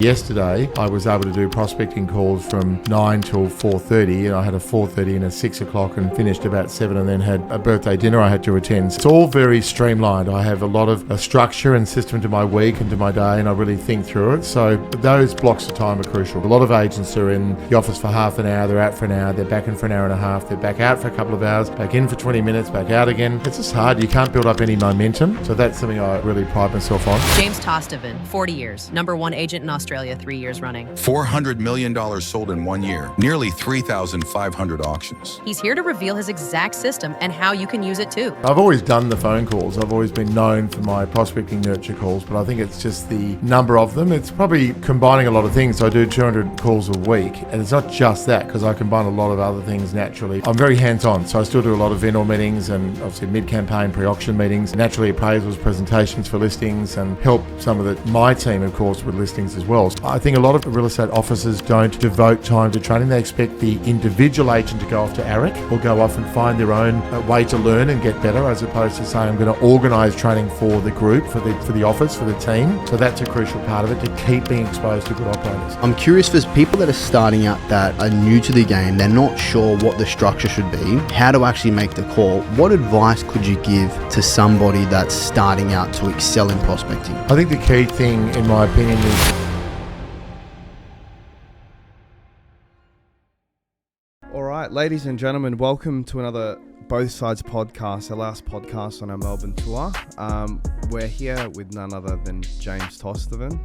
Yesterday, I was able to do prospecting calls from 9 till 4:30, and I had a 4:30 and a 6 o'clock and finished about 7, and then had a birthday dinner I had to attend. It's all very streamlined. I have a lot of a structure and system to my week and to my day, and I really think through it. So those blocks of time are crucial. A lot of agents are in the office for half an hour, they're out for an hour, they're back in for an hour and a half, they're back out for a couple of hours, back in for 20 minutes, back out again. It's just hard. You can't build up any momentum. So that's something I really pride myself on. James Tostevin, 40 years, #1 agent in Australia, 3 years running. $400 million sold in 1 year, nearly 3,500 auctions. He's here to reveal his exact system and how you can use it too. I've always done the phone calls. I've always been known for my prospecting nurture calls, but I think it's just the number of them. It's probably combining a lot of things. So I do 200 calls a week, and it's not just that, because I combine a lot of other things naturally. I'm very hands-on, so I still do a lot of vendor meetings and obviously mid-campaign pre-auction meetings, naturally appraisals, presentations for listings, and help some of my team, of course, with listings as well. So I think a lot of real estate officers don't devote time to training. They expect the individual agent to go off to ARIC or go off and find their own way to learn and get better, as opposed to saying, I'm going to organise training for the group, for the office, for the team. So that's a crucial part of it, to keep being exposed to good operators. I'm curious, for people that are starting out that are new to the game, they're not sure what the structure should be, how to actually make the call. What advice could you give to somebody that's starting out to excel in prospecting? I think the key thing, in my opinion, is All right, ladies and gentlemen, welcome to another Both Sides podcast, our last podcast on our Melbourne tour. We're here with none other than James Tostevin,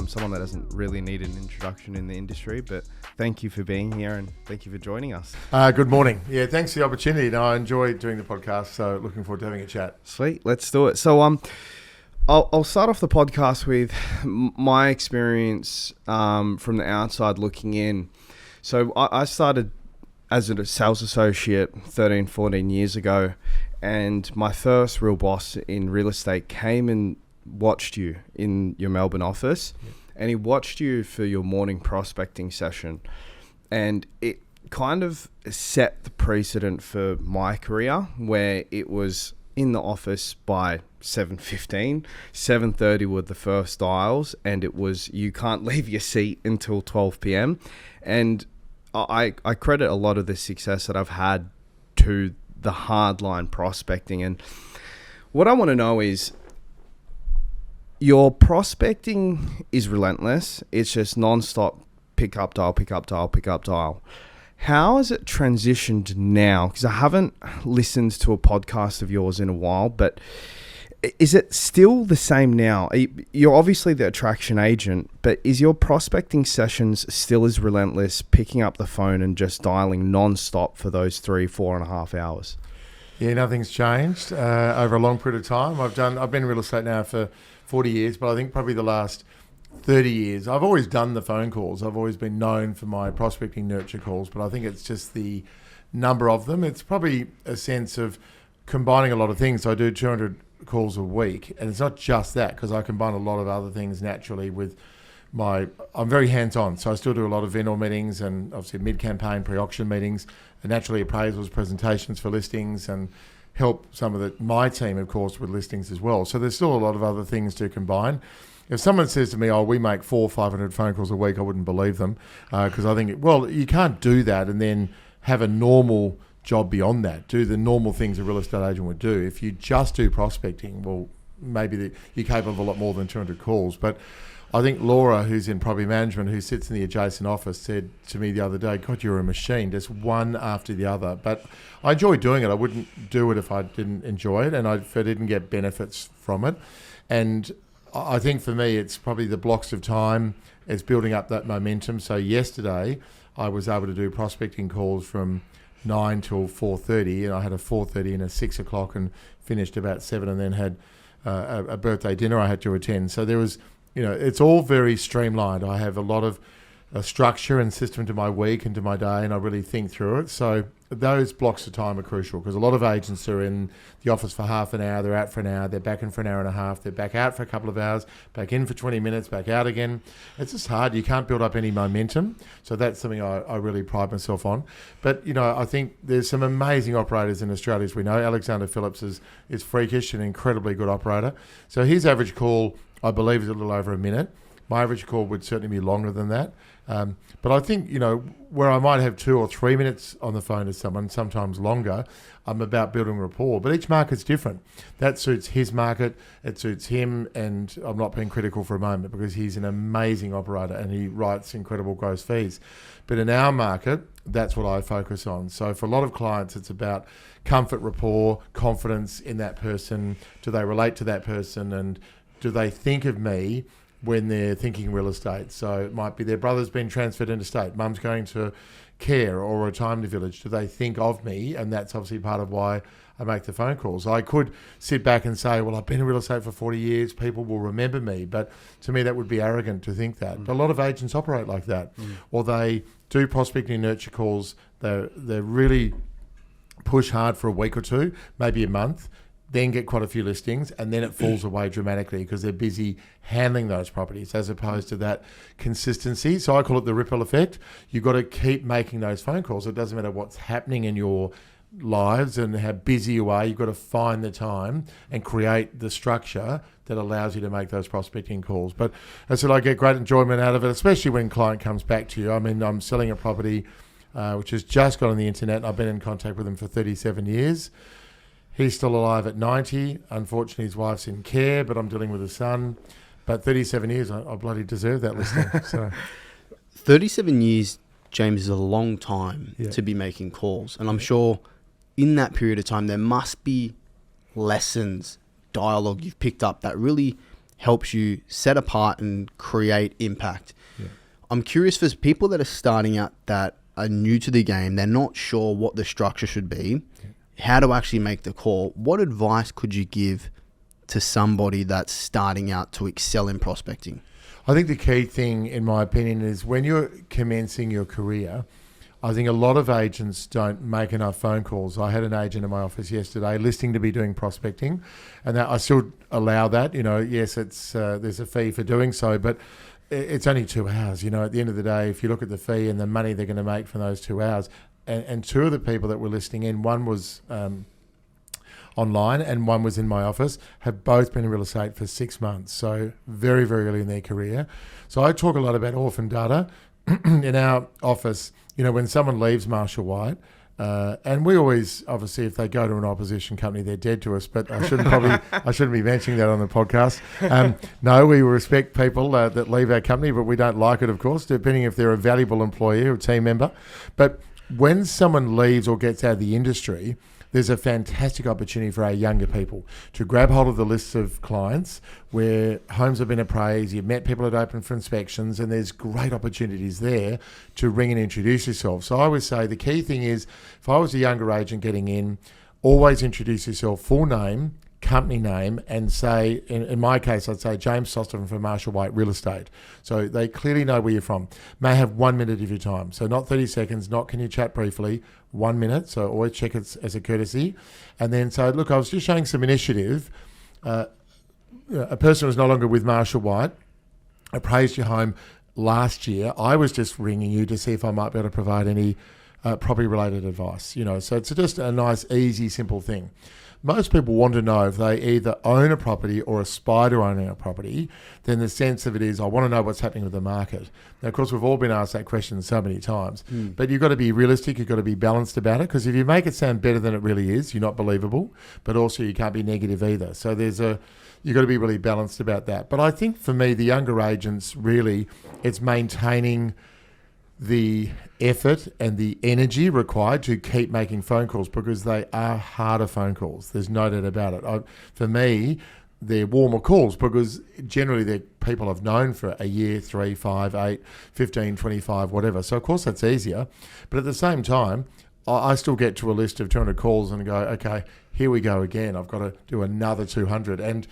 someone that doesn't really need an introduction in the industry, but thank you for being here and thank you for joining us. Good morning. Yeah, thanks for the opportunity. No, I enjoy doing the podcast, so looking forward to having a chat. Sweet, let's do it. So I'll start off the podcast with my experience from the outside looking in. So I started as a sales associate 13, 14 years ago, and my first real boss in real estate came and watched you in your Melbourne office, and he watched you for your morning prospecting session, and it kind of set the precedent for my career, where it was in the office by 7:15, 7:30 were the first dials, and it was you can't leave your seat until 12 p.m. And I credit a lot of the success that I've had to the hardline prospecting. And what I want to know is, your prospecting is relentless. It's just nonstop pick up, dial, pick up, dial, pick up, dial. How has it transitioned now? Because I haven't listened to a podcast of yours in a while, but is it still the same now? You're obviously the attraction agent, but is your prospecting sessions still as relentless, picking up the phone and just dialing non-stop for those 4.5 hours? Yeah, nothing's changed over a long period of time. I've been in real estate now for 40 years, but I think probably the last 30 years, I've always done the phone calls. I've always been known for my prospecting nurture calls, but I think it's just the number of them. It's probably a sense of combining a lot of things. So I do 200 calls a week, and it's not just that, because I combine a lot of other things naturally with I'm very hands-on, so I still do a lot of vendor meetings and obviously mid-campaign pre-auction meetings, and naturally appraisals, presentations for listings, and help some of my team, of course, with listings as well. So there's still a lot of other things to combine. If someone says to me, we make 400 or 500 phone calls a week, I wouldn't believe them, because I think, you can't do that and then have a normal job beyond that, do the normal things a real estate agent would do. If you just do prospecting, well, maybe you're capable of a lot more than 200 calls. But I think Laura, who's in property management, who sits in the adjacent office, said to me the other day, God, you're a machine, just one after the other. But I enjoy doing it. I wouldn't do it if I didn't enjoy it, and if I didn't get benefits from it. And I think for me, it's probably the blocks of time, it's building up that momentum. So yesterday, I was able to do prospecting calls from 9 till 4:30, and I had a 4:30 and a 6 o'clock and finished about 7, and then had a birthday dinner I had to attend. So there was, it's all very streamlined. I have a lot of a structure and system to my week and to my day, and I really think through it. So those blocks of time are crucial, because a lot of agents are in the office for half an hour, they're out for an hour, they're back in for an hour and a half, they're back out for a couple of hours, back in for 20 minutes, back out again. It's just hard. You can't build up any momentum. So that's something I really pride myself on. But, I think there's some amazing operators in Australia, as we know. Alexander Phillips is freakish, an incredibly good operator. So his average call, I believe, is a little over a minute. My average call would certainly be longer than that. But I think, where I might have 2 or 3 minutes on the phone to someone, sometimes longer, I'm about building rapport. But each market's different. That suits his market, it suits him, and I'm not being critical for a moment because he's an amazing operator and he writes incredible gross fees. But in our market, that's what I focus on. So for a lot of clients, it's about comfort, rapport, confidence in that person. Do they relate to that person, and do they think of me when they're thinking real estate? So it might be their brother's been transferred interstate, mum's going to care or a retirement village. Do they think of me? And that's obviously part of why I make the phone calls. I could sit back and say, well, I've been in real estate for 40 years, people will remember me. But to me, that would be arrogant to think that. But a lot of agents operate like that. Or they do prospecting nurture calls. They really push hard for a week or two, maybe a month, then get quite a few listings, and then it falls away dramatically because they're busy handling those properties as opposed to that consistency. So I call it the ripple effect. You've got to keep making those phone calls. It doesn't matter what's happening in your lives and how busy you are. You've got to find the time and create the structure that allows you to make those prospecting calls. But as I said, I get great enjoyment out of it, especially when a client comes back to you. I mean, I'm selling a property which has just got on the internet. I've been in contact with him for 37 years. He's still alive at 90. Unfortunately, his wife's in care, but I'm dealing with a son. But 37 years, I bloody deserve that listing. So, 37 years, James, is a long time to be making calls. And I'm sure in that period of time, there must be lessons, dialogue you've picked up that really helps you set apart and create impact. Yeah. I'm curious for people that are starting out that are new to the game, they're not sure what the structure should be, how to actually make the call. What advice could you give to somebody that's starting out to excel in prospecting? I think the key thing, in my opinion, is when you're commencing your career, I think a lot of agents don't make enough phone calls. I had an agent in my office yesterday listing to be doing prospecting, and that I still allow that. Yes, it's there's a fee for doing so, but it's only 2 hours. At the end of the day, if you look at the fee and the money they're going to make from those 2 hours, and 2 of the people that were listing in, one was online and one was in my office, have both been in real estate for 6 months. So very, very early in their career. So I talk a lot about orphan data in our office. When someone leaves Marshall White, and we always, obviously, if they go to an opposition company, they're dead to us. But I shouldn't be mentioning that on the podcast. No, we respect people that leave our company, but we don't like it, of course, depending if they're a valuable employee or team member. But when someone leaves or gets out of the industry, there's a fantastic opportunity for our younger people to grab hold of the lists of clients where homes have been appraised, you've met people that open for inspections, and there's great opportunities there to ring and introduce yourself. So I would say the key thing is, if I was a younger agent getting in, always introduce yourself, full name, company name, and say, in my case, I'd say James Tostevin from Marshall White Real Estate. So they clearly know where you're from. May have 1 minute of your time. So not 30 seconds, not can you chat briefly, 1 minute. So always check it as a courtesy. And then say, look, I was just showing some initiative. A person was no longer with Marshall White, appraised your home last year. I was just ringing you to see if I might be able to provide any property-related advice. So it's just a nice, easy, simple thing. Most people want to know if they either own a property or aspire to owning a property. Then the sense of it is, I want to know what's happening with the market. Now, of course, we've all been asked that question so many times. But you've got to be realistic. You've got to be balanced about it. Because if you make it sound better than it really is, you're not believable. But also, you can't be negative either. So you've got to be really balanced about that. But I think for me, the younger agents, really, it's maintaining the effort and the energy required to keep making phone calls, because they are harder phone calls. There's no doubt about it. For me, they're warmer calls because generally they're people I've known for a year, 3, 5, 8, 15, 25, whatever. So, of course, that's easier. But at the same time, I still get to a list of 200 calls and go, okay, here we go again. I've got to do another 200. And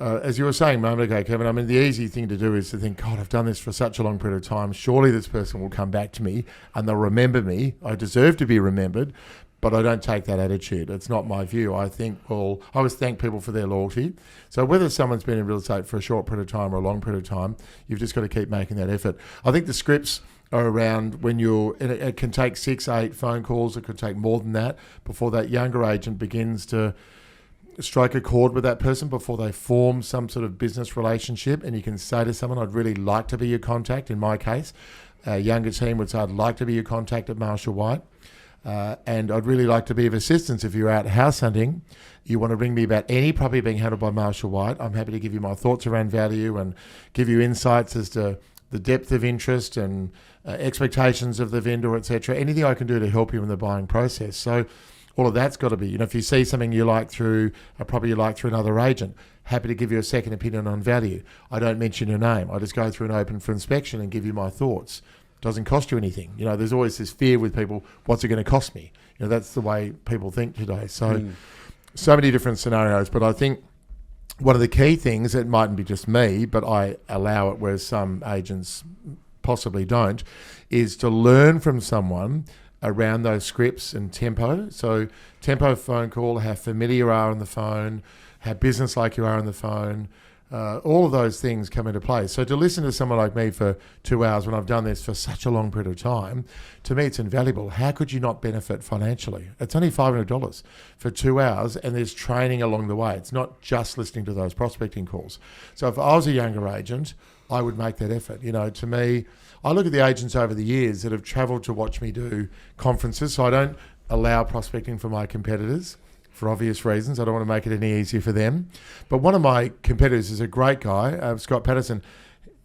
as you were saying a moment ago, Kevin, I mean, the easy thing to do is to think, God, I've done this for such a long period of time. Surely this person will come back to me and they'll remember me. I deserve to be remembered, but I don't take that attitude. It's not my view. I think, I always thank people for their loyalty. So whether someone's been in real estate for a short period of time or a long period of time, you've just got to keep making that effort. I think the scripts are around when it can take 6, 8 phone calls. It could take more than that before that younger agent begins to strike a chord with that person before they form some sort of business relationship, and you can say to someone, I'd really like to be your contact. In my case, a younger team would say, I'd like to be your contact at Marshall White, and I'd really like to be of assistance if you're out house hunting. You want to ring me about any property being handled by Marshall White. I'm happy to give you my thoughts around value and give you insights as to the depth of interest and expectations of the vendor, etc. Anything I can do to help you in the buying process. So all of that's got to be, you know, if you see something you like through a property you like through another agent, happy to give you a second opinion on value. I don't mention your name. I just go through and open for inspection and give you my thoughts. Doesn't cost you anything. You know, there's always this fear with people, what's it going to cost me? You know, that's the way people think today. So, so many different scenarios. But I think one of the key things, it mightn't be just me, but I allow it where some agents possibly don't, is to learn from someone around those scripts and tempo. So tempo of phone call, how familiar you are on the phone, how business-like you are on the phone, all of those things come into play. So to listen to someone like me for 2 hours when I've done this for such a long period of time, to me it's invaluable. How could you not benefit financially? It's only $500 for 2 hours, and there's training along the way. It's not just listening to those prospecting calls. So if I was a younger agent, I would make that effort. You know, to me, I look at the agents over the years that have travelled to watch me do conferences, so I don't allow prospecting for my competitors for obvious reasons. I don't want to make it any easier for them. But one of my competitors is a great guy, Scott Patterson.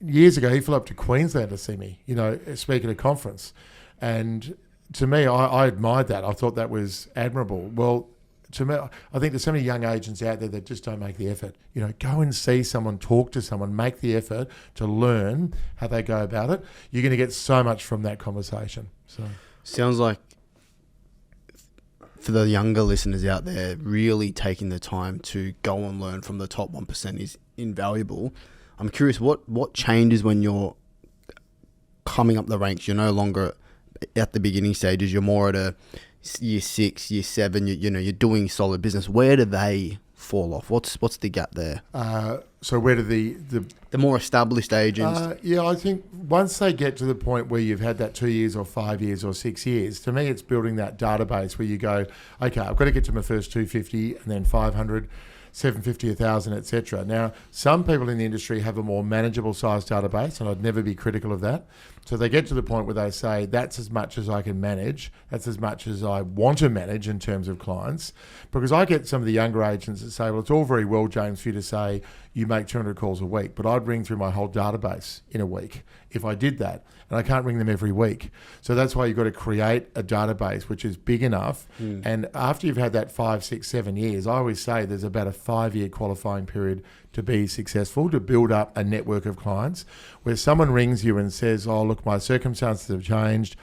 Years ago, he flew up to Queensland to see me, you know, speak at a conference. And to me, I admired that. I thought that was admirable. Well, to me, I think there's so many young agents out there that just don't make the effort. You know, go and see someone, talk to someone, make the effort to learn how they go about it. You're going to get so much from that conversation. So sounds like, for the younger listeners out there, really taking the time to go and learn from the top 1% is invaluable. I'm curious, what changes when you're coming up the ranks? You're no longer at the beginning stages. You're more at a year 6, year 7. You know, you're doing solid business. Where do they fall off? What's the gap there? So where do the more established agents? Yeah, I think once they get to the point where you've had that 2 years or 5 years or 6 years, to me it's building that database where you go, okay, I've got to get to my first 250 and then 500, 750, 1,000, etc. Now, some people in the industry have a more manageable sized database, and I'd never be critical of that. So they get to the point where they say, that's as much as I can manage. That's as much as I want to manage in terms of clients. Because I get some of the younger agents that say, well, it's all very well, James, for you to say you make 200 calls a week, but I'd ring through my whole database in a week if I did that. And I can't ring them every week. So that's why you've got to create a database which is big enough. And after you've had that 5, 6, 7 years, I always say there's about a 5-year qualifying period to be successful, to build up a network of clients where someone rings you and says, oh, look, my circumstances have changed.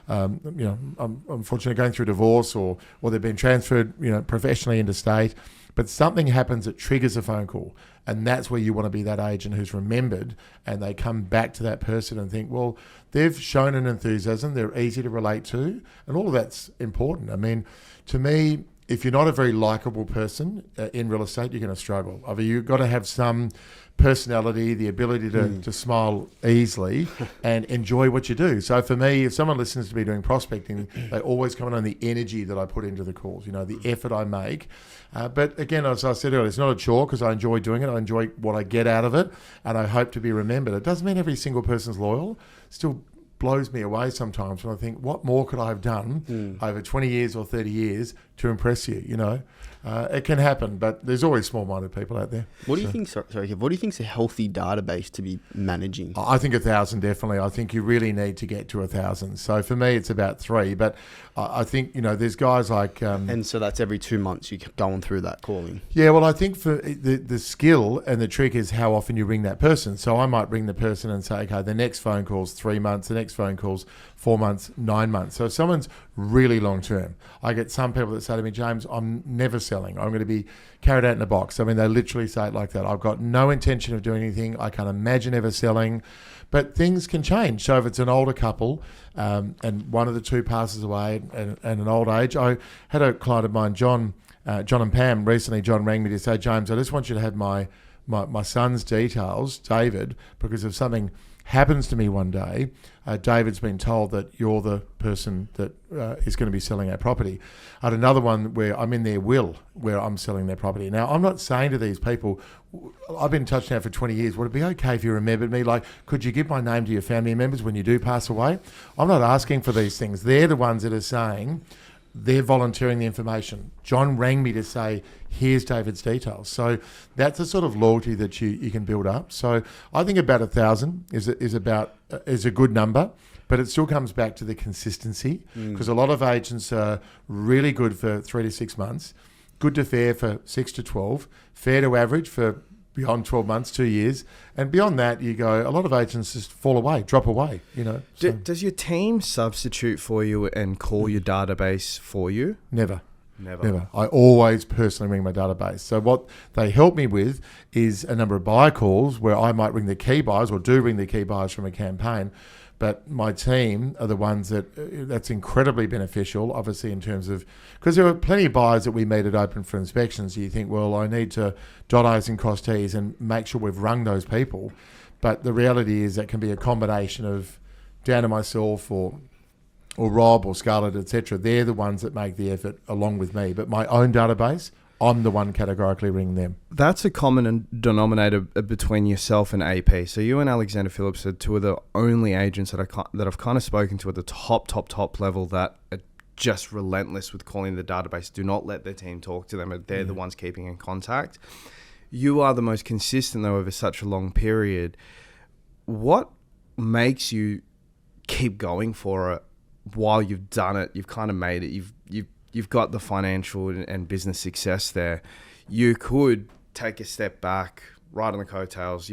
You know, I'm unfortunately going through divorce or they've been transferred, you know, professionally interstate, but something happens that triggers a phone call. And that's where you want to be that agent who's remembered, and they come back to that person and think, well, they've shown an enthusiasm, they're easy to relate to, and all of that's important. I mean, to me, if you're not a very likable person in real estate, you're going to struggle. I mean, you've got to have some personality, the ability to smile easily and enjoy what you do. So for me, if someone listens to me doing prospecting, they always comment on the energy that I put into the calls, you know, the effort I make. But again, as I said earlier, it's not a chore because I enjoy doing it. I enjoy what I get out of it, and I hope to be remembered. It doesn't mean every single person's loyal. Still blows me away sometimes when I think, what more could I have done over 20 years or 30 years to impress you, you know? It can happen, but there's always small-minded people out there. What do you think? Sorry, what do you think is a healthy database to be managing? I think 1,000 definitely. I think you really need to get to 1,000. So for me, it's about 3. But I think, you know, there's guys like and so that's every 2 months you're going through that calling. Yeah, well, I think for the skill and the trick is how often you ring that person. So I might ring the person and say, okay, the next phone call's 3 months, the next phone call's 4 months, 9 months. So if someone's really long term, I get some people that say to me, James, I'm never selling. I'm going to be carried out in a box. I mean, they literally say it like that. I've got no intention of doing anything. I can't imagine ever selling. But things can change. So if it's an older couple and one of the two passes away and an old age, I had a client of mine, John and Pam, recently. John rang me to say, James, I just want you to have my son's details, David, because of something happens to me one day, David's been told that you're the person that is going to be selling our property. I had another one where I'm in their will where I'm selling their property. Now, I'm not saying to these people, I've been in touch now for 20 years, would it be okay if you remembered me? Like, could you give my name to your family members when you do pass away? I'm not asking for these things. They're the ones that are saying, they're volunteering the information. John rang me to say, here's David's details. So that's the sort of loyalty that you can build up. So I think about 1,000 is a good number, but it still comes back to the consistency, because a lot of agents are really good for 3 to 6 months, good to fair for 6 to 12, fair to average for beyond 12 months, 2 years. And beyond that, you go, a lot of agents just fall away, drop away, So. Does your team substitute for you and call your database for you? Never. I always personally ring my database. So what they help me with is a number of buyer calls where I might ring the key buyers, or do ring the key buyers from a campaign. But my team are the ones that's incredibly beneficial, obviously, in terms of, because there are plenty of buyers that we meet at open for inspections. You think, well, I need to dot I's and cross T's and make sure we've rung those people. But the reality is that can be a combination of down to myself or Rob or Scarlett, etc. They're the ones that make the effort along with me. But my own database, I'm the one categorically ringing them. That's a common denominator between yourself and AP. So you and Alexander Phillips are two of the only agents that I've kind of spoken to at the top level that are just relentless with calling the database. Do not let their team talk to them. They're the ones keeping in contact. You are the most consistent, though, over such a long period. What makes you keep going for it while you've done it? You've kind of made it. You've got the financial and business success there. You could take a step back, right on the coattails,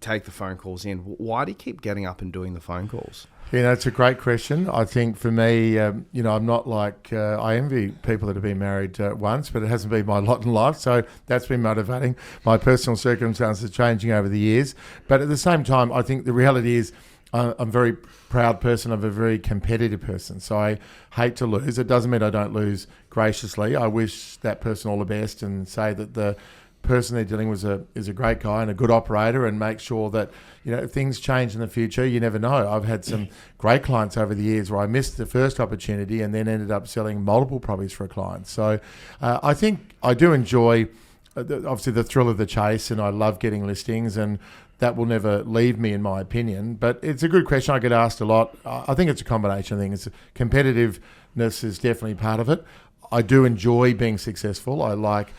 take the phone calls in. Why do you keep getting up and doing the phone calls? It's a great question. I think for me, I'm not like, I envy people that have been married once, but it hasn't been my lot in life. So that's been motivating. My personal circumstances changing over the years. But at the same time, I think the reality is, I'm a very proud person. I'm a very competitive person. So I hate to lose. It doesn't mean I don't lose graciously. I wish that person all the best and say that the person they're dealing with is a great guy and a good operator, and make sure that, if things change in the future, you never know. I've had some great clients over the years where I missed the first opportunity and then ended up selling multiple properties for a client. So I think I do enjoy, obviously, the thrill of the chase, and I love getting listings, and that will never leave me, in my opinion. But it's a good question. I get asked a lot. I think it's a combination of things. Competitiveness is definitely part of it. I do enjoy being successful. I like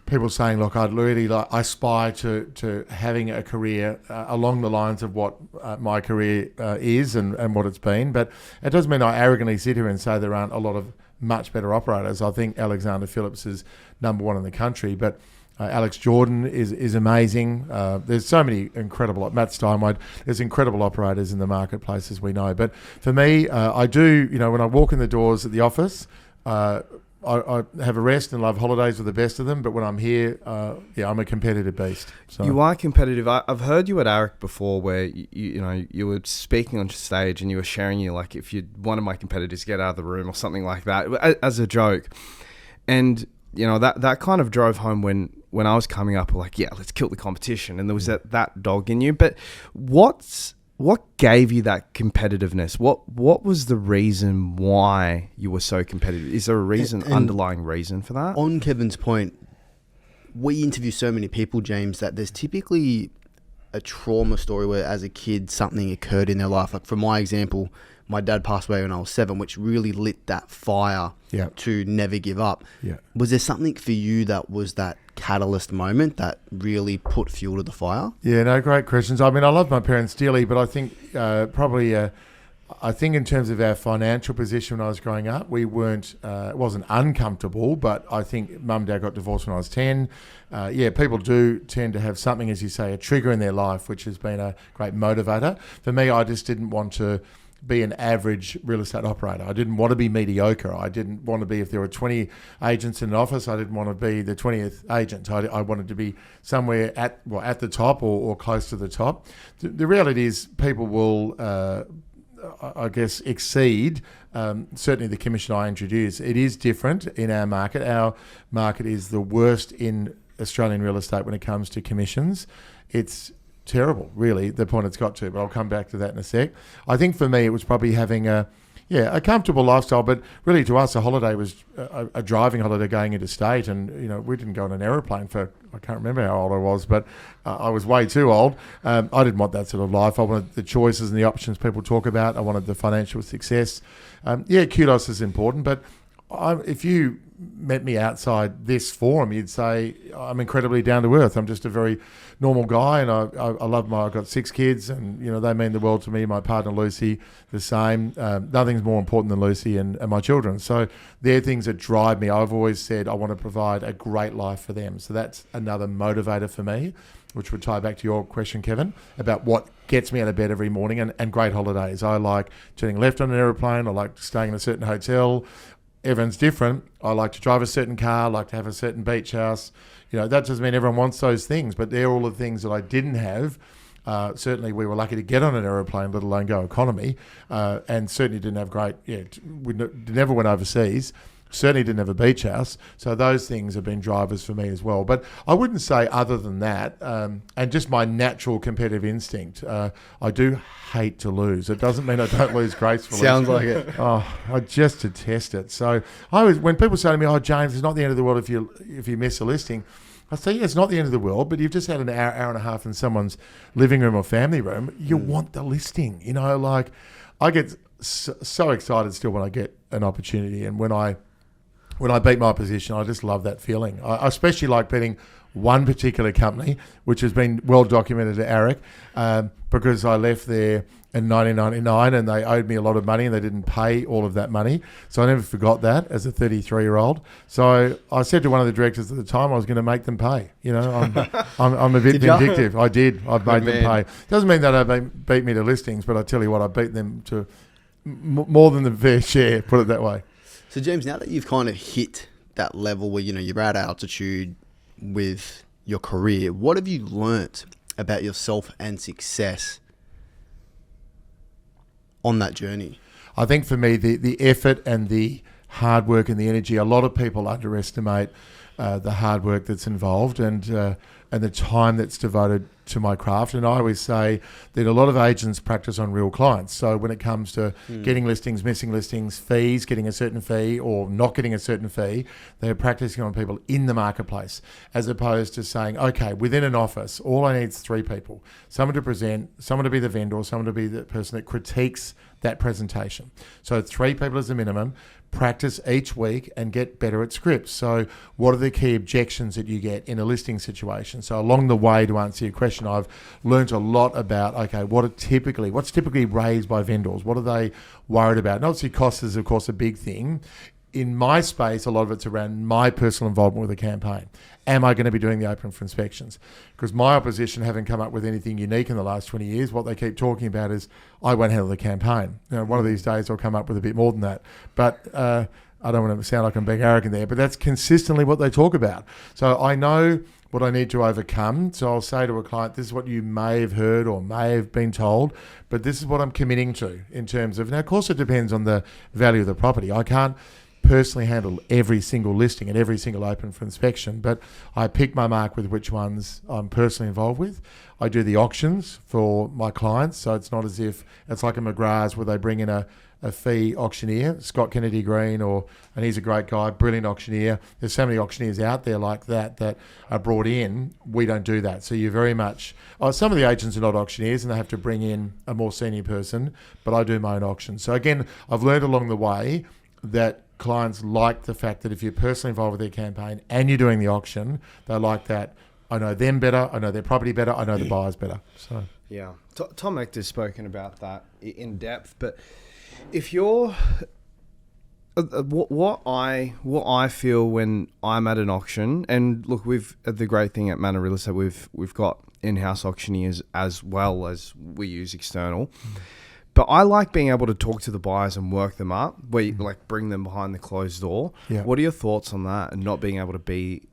people saying, look, I'd really I aspire to having a career along the lines of what my career is and what it's been. But it doesn't mean I arrogantly sit here and say there aren't a lot of much better operators. I think Alexander Phillips is number one in the country, but Alex Jordan is amazing. There's so many incredible, Matt Steinway, there's incredible operators in the marketplace, as we know. But for me, I do, when I walk in the doors at the office, I have a rest and love holidays with the best of them. But when I'm here, I'm a competitive beast. So. You are competitive. I've heard you at ARIC before where, you were speaking on stage and you were sharing, like, if one of my competitors get out of the room or something like that, as a joke. And, that kind of drove home when I was coming up, like, let's kill the competition. And there was that dog in you. But what gave you that competitiveness? What was the reason why you were so competitive? Is there a underlying reason for that? On Kevin's point, we interview so many people, James, that there's typically a trauma story where as a kid something occurred in their life. Like, for my example, my dad passed away when I was 7, which really lit that fire to never give up. Yeah. Was there something for you that was that catalyst moment that really put fuel to the fire? Yeah, no, great questions. I mean, I love my parents dearly, but I think I think in terms of our financial position when I was growing up, we weren't, it wasn't uncomfortable, but I think mum and dad got divorced when I was 10. People do tend to have something, as you say, a trigger in their life, which has been a great motivator. For me, I just didn't want to be an average real estate operator. I didn't want to be mediocre. I didn't want to be, if there were 20 agents in an office, I didn't want to be the 20th agent. I wanted to be somewhere at the top or close to the top. The reality is people will, I guess, exceed certainly the commission I introduced. It is different in our market. Our market is the worst in Australian real estate when it comes to commissions. It's terrible, really, the point it's got to, but I'll come back to that in a sec. I think for me, it was probably having a comfortable lifestyle, but really to us, a holiday was a driving holiday going interstate, and, you know, we didn't go on an aeroplane for, I can't remember how old I was, but I was way too old. I didn't want that sort of life. I wanted the choices and the options people talk about. I wanted the financial success. Kudos is important, but if you met me outside this forum, you'd say I'm incredibly down to earth. I'm just a very normal guy, and I love I've got 6 kids, and, you know, they mean the world to me. My partner Lucy, the same. Nothing's more important than Lucy and my children. So they're things that drive me. I've always said I want to provide a great life for them. So that's another motivator for me, which would tie back to your question, Kevin, about what gets me out of bed every morning, and great holidays. I like turning left on an aeroplane. I like staying in a certain hotel. Everyone's different. I like to drive a certain car, I like to have a certain beach house. You know, that doesn't mean everyone wants those things, but they're all the things that I didn't have. Certainly we were lucky to get on an aeroplane, let alone go economy, and certainly didn't have we never went overseas. Certainly didn't have a beach house. So those things have been drivers for me as well. But I wouldn't say other than that, and just my natural competitive instinct, I do hate to lose. It doesn't mean I don't lose gracefully. Sounds like it. I just detest it. So when people say to me, "Oh, James, it's not the end of the world if you miss a listing," I say, yeah, it's not the end of the world, but you've just had an hour and a half in someone's living room or family room. You want the listing. You know, like, I get so excited still when I get an opportunity, and when I beat my opposition, I just love that feeling. I especially like beating one particular company, which has been well documented to Eric, because I left there in 1999 and they owed me a lot of money and they didn't pay all of that money. So I never forgot that as a 33-year-old. So I said to one of the directors at the time I was going to make them pay. You know, I'm a bit vindictive. I did. I made them pay. Doesn't mean that they beat me to listings, but I tell you what, I beat them to more than the fair share, put it that way. So James, now that you've kind of hit that level where, you know, you're at altitude with your career, what have you learnt about yourself and success on that journey? I think for me, the effort and the hard work and the energy, a lot of people underestimate the hard work that's involved and the time that's devoted to my craft. And I always say that a lot of agents practice on real clients. So when it comes to getting listings, missing listings, fees, getting a certain fee or not getting a certain fee, they're practicing on people in the marketplace, as opposed to saying, okay, within an office, all I need is 3 people, someone to present, someone to be the vendor, someone to be the person that critiques that presentation. So 3 people as a minimum. Practice each week and get better at scripts. So what are the key objections that you get in a listing situation? So along the way, to answer your question, I've learned a lot about, okay, what's typically raised by vendors? What are they worried about? And obviously cost is, of course, a big thing. In my space, a lot of it's around my personal involvement with a campaign. Am I going to be doing the open for inspections? Because my opposition haven't come up with anything unique in the last 20 years. What they keep talking about is, I won't handle the campaign. You know, one of these days I'll come up with a bit more than that. But I don't want to sound like I'm being arrogant there, but that's consistently what they talk about. So I know what I need to overcome. So I'll say to a client, this is what you may have heard or may have been told, but this is what I'm committing to in terms of, now of course it depends on the value of the property. I can't personally handle every single listing and every single open for inspection, but I pick my mark with which ones I'm personally involved with. I do the auctions for my clients, so it's not as if it's like a McGrath's where they bring in a fee auctioneer, Scott Kennedy Green, and he's a great guy, brilliant auctioneer. There's so many auctioneers out there like that are brought in. We don't do that. So you're very much, some of the agents are not auctioneers and they have to bring in a more senior person, but I do my own auctions. So again, I've learned along the way that clients like the fact that if you're personally involved with their campaign and you're doing the auction, they like that. I know them better, I know their property better, I know the buyers better. So yeah, Tom Ector's spoken about that in depth, but if you're what I feel when I'm at an auction, and look, the great thing at Manor Real Estate, we've got in-house auctioneers as well as we use external. But I like being able to talk to the buyers and work them up, where you like bring them behind the closed door. Yeah. What are your thoughts on that, and not being able to be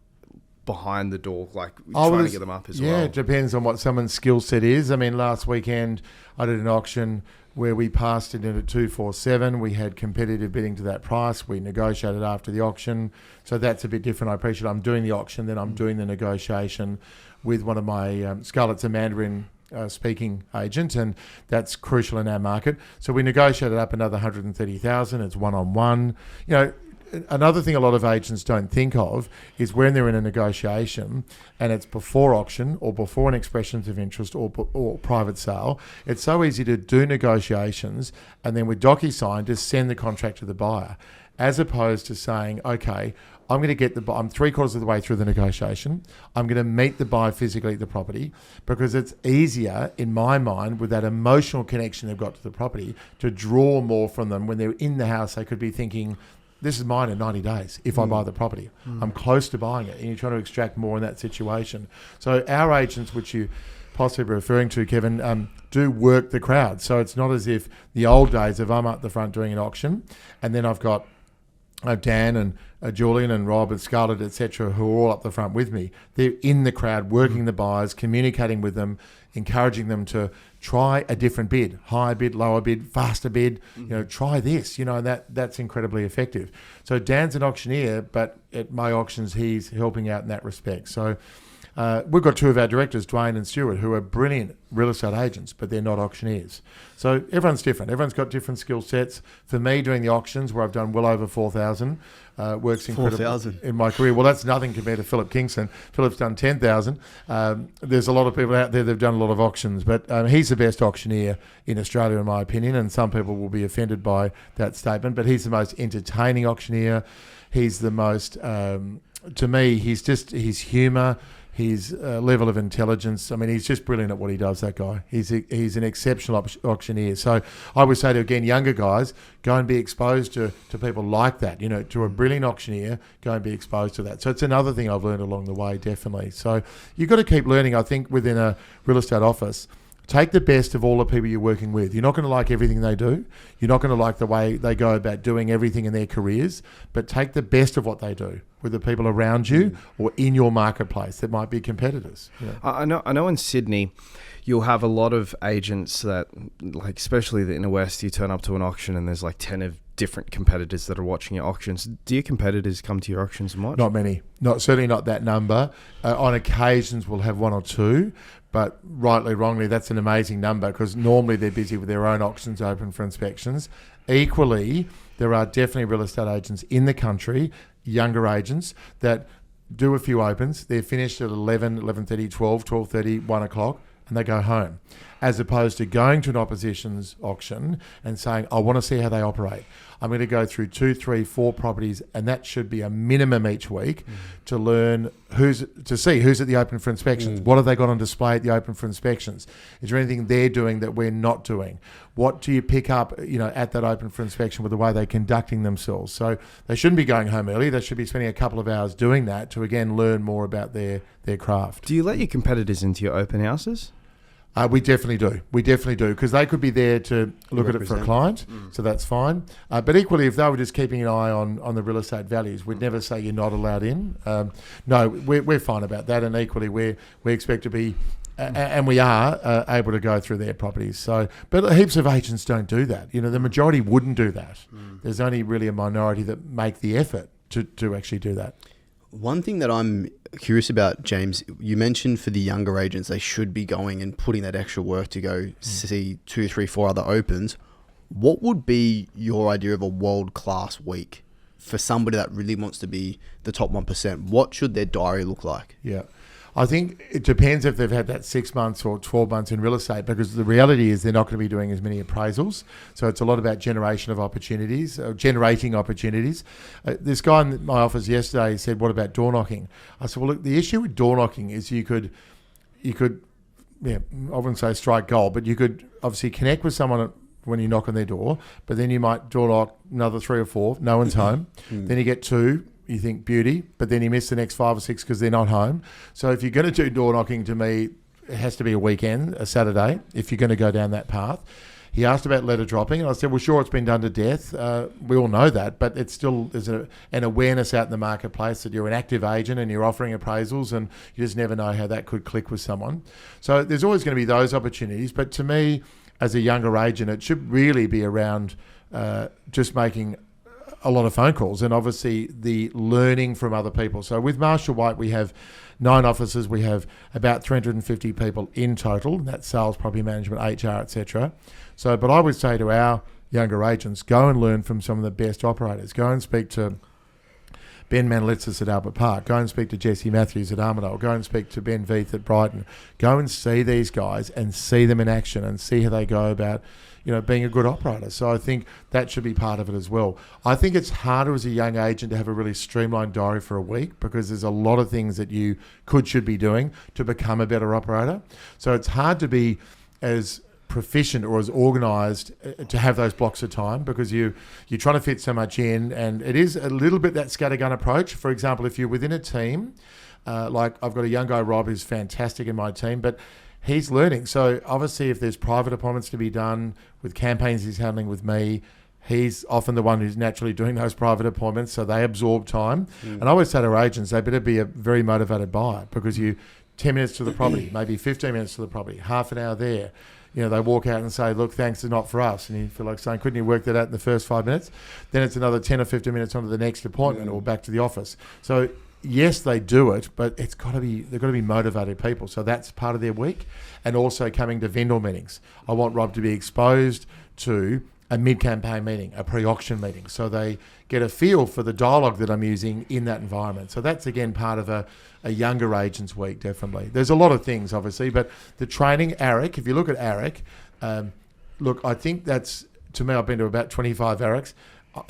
behind the door, like trying to get them up as well? Yeah, it depends on what someone's skill set is. I mean, last weekend I did an auction where we passed it in at 247. We had competitive bidding to that price. We negotiated after the auction. So that's a bit different. I appreciate I'm doing the auction, then I'm doing the negotiation with one of my Scarlett's a Mandarin speaking agent, and that's crucial in our market. So we negotiated up another 130,000. It's one-on-one. You know, another thing a lot of agents don't think of is when they're in a negotiation and it's before auction or before an expressions of interest or private sale, it's so easy to do negotiations and then with DocuSign just send the contract to the buyer, as opposed to saying, okay, I'm going to get I'm 3/4 of the way through the negotiation. I'm going to meet the buyer physically at the property, because it's easier in my mind with that emotional connection they've got to the property to draw more from them. When they're in the house, they could be thinking, this is mine in 90 days if I buy the property. I'm close to buying it, and you're trying to extract more in that situation. So our agents, which you possibly referring to, Kevin, do work the crowd. So it's not as if the old days of I'm up the front doing an auction and then I've got Dan and Julian and Rob and Scarlett, etc., who are all up the front with me. They're in the crowd, working the buyers, communicating with them, encouraging them to try a different bid, higher bid, lower bid, faster bid. You know, try this. You know, that's incredibly effective. So Dan's an auctioneer, but at my auctions, he's helping out in that respect. So we've got two of our directors, Dwayne and Stuart, who are brilliant real estate agents, but they're not auctioneers. So everyone's different. Everyone's got different skill sets. For me, doing the auctions, where I've done well over 4,000, works incredibly 4,000 in my career. Well, that's nothing compared to Philip Kingston. Philip's done 10,000. There's a lot of people out there that have done a lot of auctions, but he's the best auctioneer in Australia, in my opinion, and some people will be offended by that statement, but he's the most entertaining auctioneer. He's the most, to me, his humour, his level of intelligence. I mean, he's just brilliant at what he does, that guy. He's an exceptional auctioneer. So I would say to, again, younger guys, go and be exposed to people like that, you know, to a brilliant auctioneer, go and be exposed to that. So it's another thing I've learned along the way, definitely. So you've got to keep learning, I think, within a real estate office. Take the best of all the people you're working with. You're not going to like everything they do. You're not going to like the way they go about doing everything in their careers, but take the best of what they do with the people around you or in your marketplace that might be competitors. Yeah. I know in Sydney, you'll have a lot of agents that, like, especially in the West, you turn up to an auction and there's like 10 of different competitors that are watching your auctions. Do your competitors come to your auctions much? Not many. Certainly not that number. On occasions, we'll have one or two, but rightly, wrongly, that's an amazing number, because normally they're busy with their own auctions open for inspections. Equally, there are definitely real estate agents in the country, younger agents, that do a few opens. They're finished at 11, 11:30, 12, 12:30, 1 o'clock, and they go home, as opposed to going to an opposition's auction and saying, I want to see how they operate. I'm going to go through 2, 3, 4 properties, and that should be a minimum each week to learn to see who's at the open for inspections. What have they got on display at the open for inspections? Is there anything they're doing that we're not doing? What do you pick up, you know, at that open for inspection with the way they're conducting themselves? So they shouldn't be going home early. They should be spending a couple of hours doing that to, again, learn more about their craft. Do you let your competitors into your open houses? We definitely do. Because they could be there to look at it for a client, so that's fine. But equally, if they were just keeping an eye on the real estate values, we'd never say you're not allowed in. No, we're fine about that, and equally, we expect to be, and we are able to go through their properties. So, but heaps of agents don't do that. You know, the majority wouldn't do that. There's only really a minority that make the effort to actually do that. One thing that I'm curious about, James, you mentioned for the younger agents, they should be going and putting that extra work to go see 2, 3, 4 other opens. What would be your idea of a world-class week for somebody that really wants to be the top 1%? What should their diary look like? Yeah. I think it depends if they've had that 6 months or 12 months in real estate, because the reality is they're not going to be doing as many appraisals. So it's a lot about generating opportunities. This guy in my office yesterday said, what about door knocking? I said, well, look, the issue with door knocking is you could, I wouldn't say strike gold, but you could obviously connect with someone when you knock on their door, but then you might door knock another 3 or 4, no one's home. Then you get 2, you think beauty, but then you miss the next 5 or 6 because they're not home. So if you're going to do door knocking, to me, it has to be a weekend, a Saturday, if you're going to go down that path. He asked about letter dropping, and I said, well, sure, it's been done to death. We all know that, but it's still, there's an awareness out in the marketplace that you're an active agent and you're offering appraisals, and you just never know how that could click with someone. So there's always going to be those opportunities, but to me, as a younger agent, it should really be around just making a lot of phone calls, and obviously the learning from other people. So with Marshall White, we have 9 offices. We have about 350 people in total. That's sales, property management, HR, etc. So, but I would say to our younger agents, go and learn from some of the best operators. Go and speak to Ben Manolitzis at Albert Park. Go and speak to Jesse Matthews at Armidale. Go and speak to Ben Veith at Brighton. Go and see these guys and see them in action and see how they go about, being a good operator. So I think that should be part of it as well. I think it's harder as a young agent to have a really streamlined diary for a week because there's a lot of things that you should be doing to become a better operator. So it's hard to be as proficient or as organised to have those blocks of time because you're trying to fit so much in, and it is a little bit that scattergun approach. For example, if you're within a team, like I've got a young guy, Rob, who's fantastic in my team, but he's learning. So obviously if there's private appointments to be done with campaigns he's handling with me, he's often the one who's naturally doing those private appointments, so they absorb time. And I always say to our agents, they better be a very motivated buyer because 10 minutes to the property, maybe 15 minutes to the property, half an hour there. They walk out and say, look, thanks, it's not for us. And you feel like saying, couldn't you work that out in the first 5 minutes? Then it's another 10 or 15 minutes onto the next appointment or back to the office. So yes, they do it, but they've got to be motivated people. So that's part of their week. And also coming to vendor meetings. I want Rob to be exposed to a mid-campaign meeting, a pre-auction meeting, so they get a feel for the dialogue that I'm using in that environment. So that's, again, part of a younger agent's week, definitely. There's a lot of things, obviously, but the training, ARIC, if you look at ARIC, look, I think that's, to me, I've been to about 25 ARICs.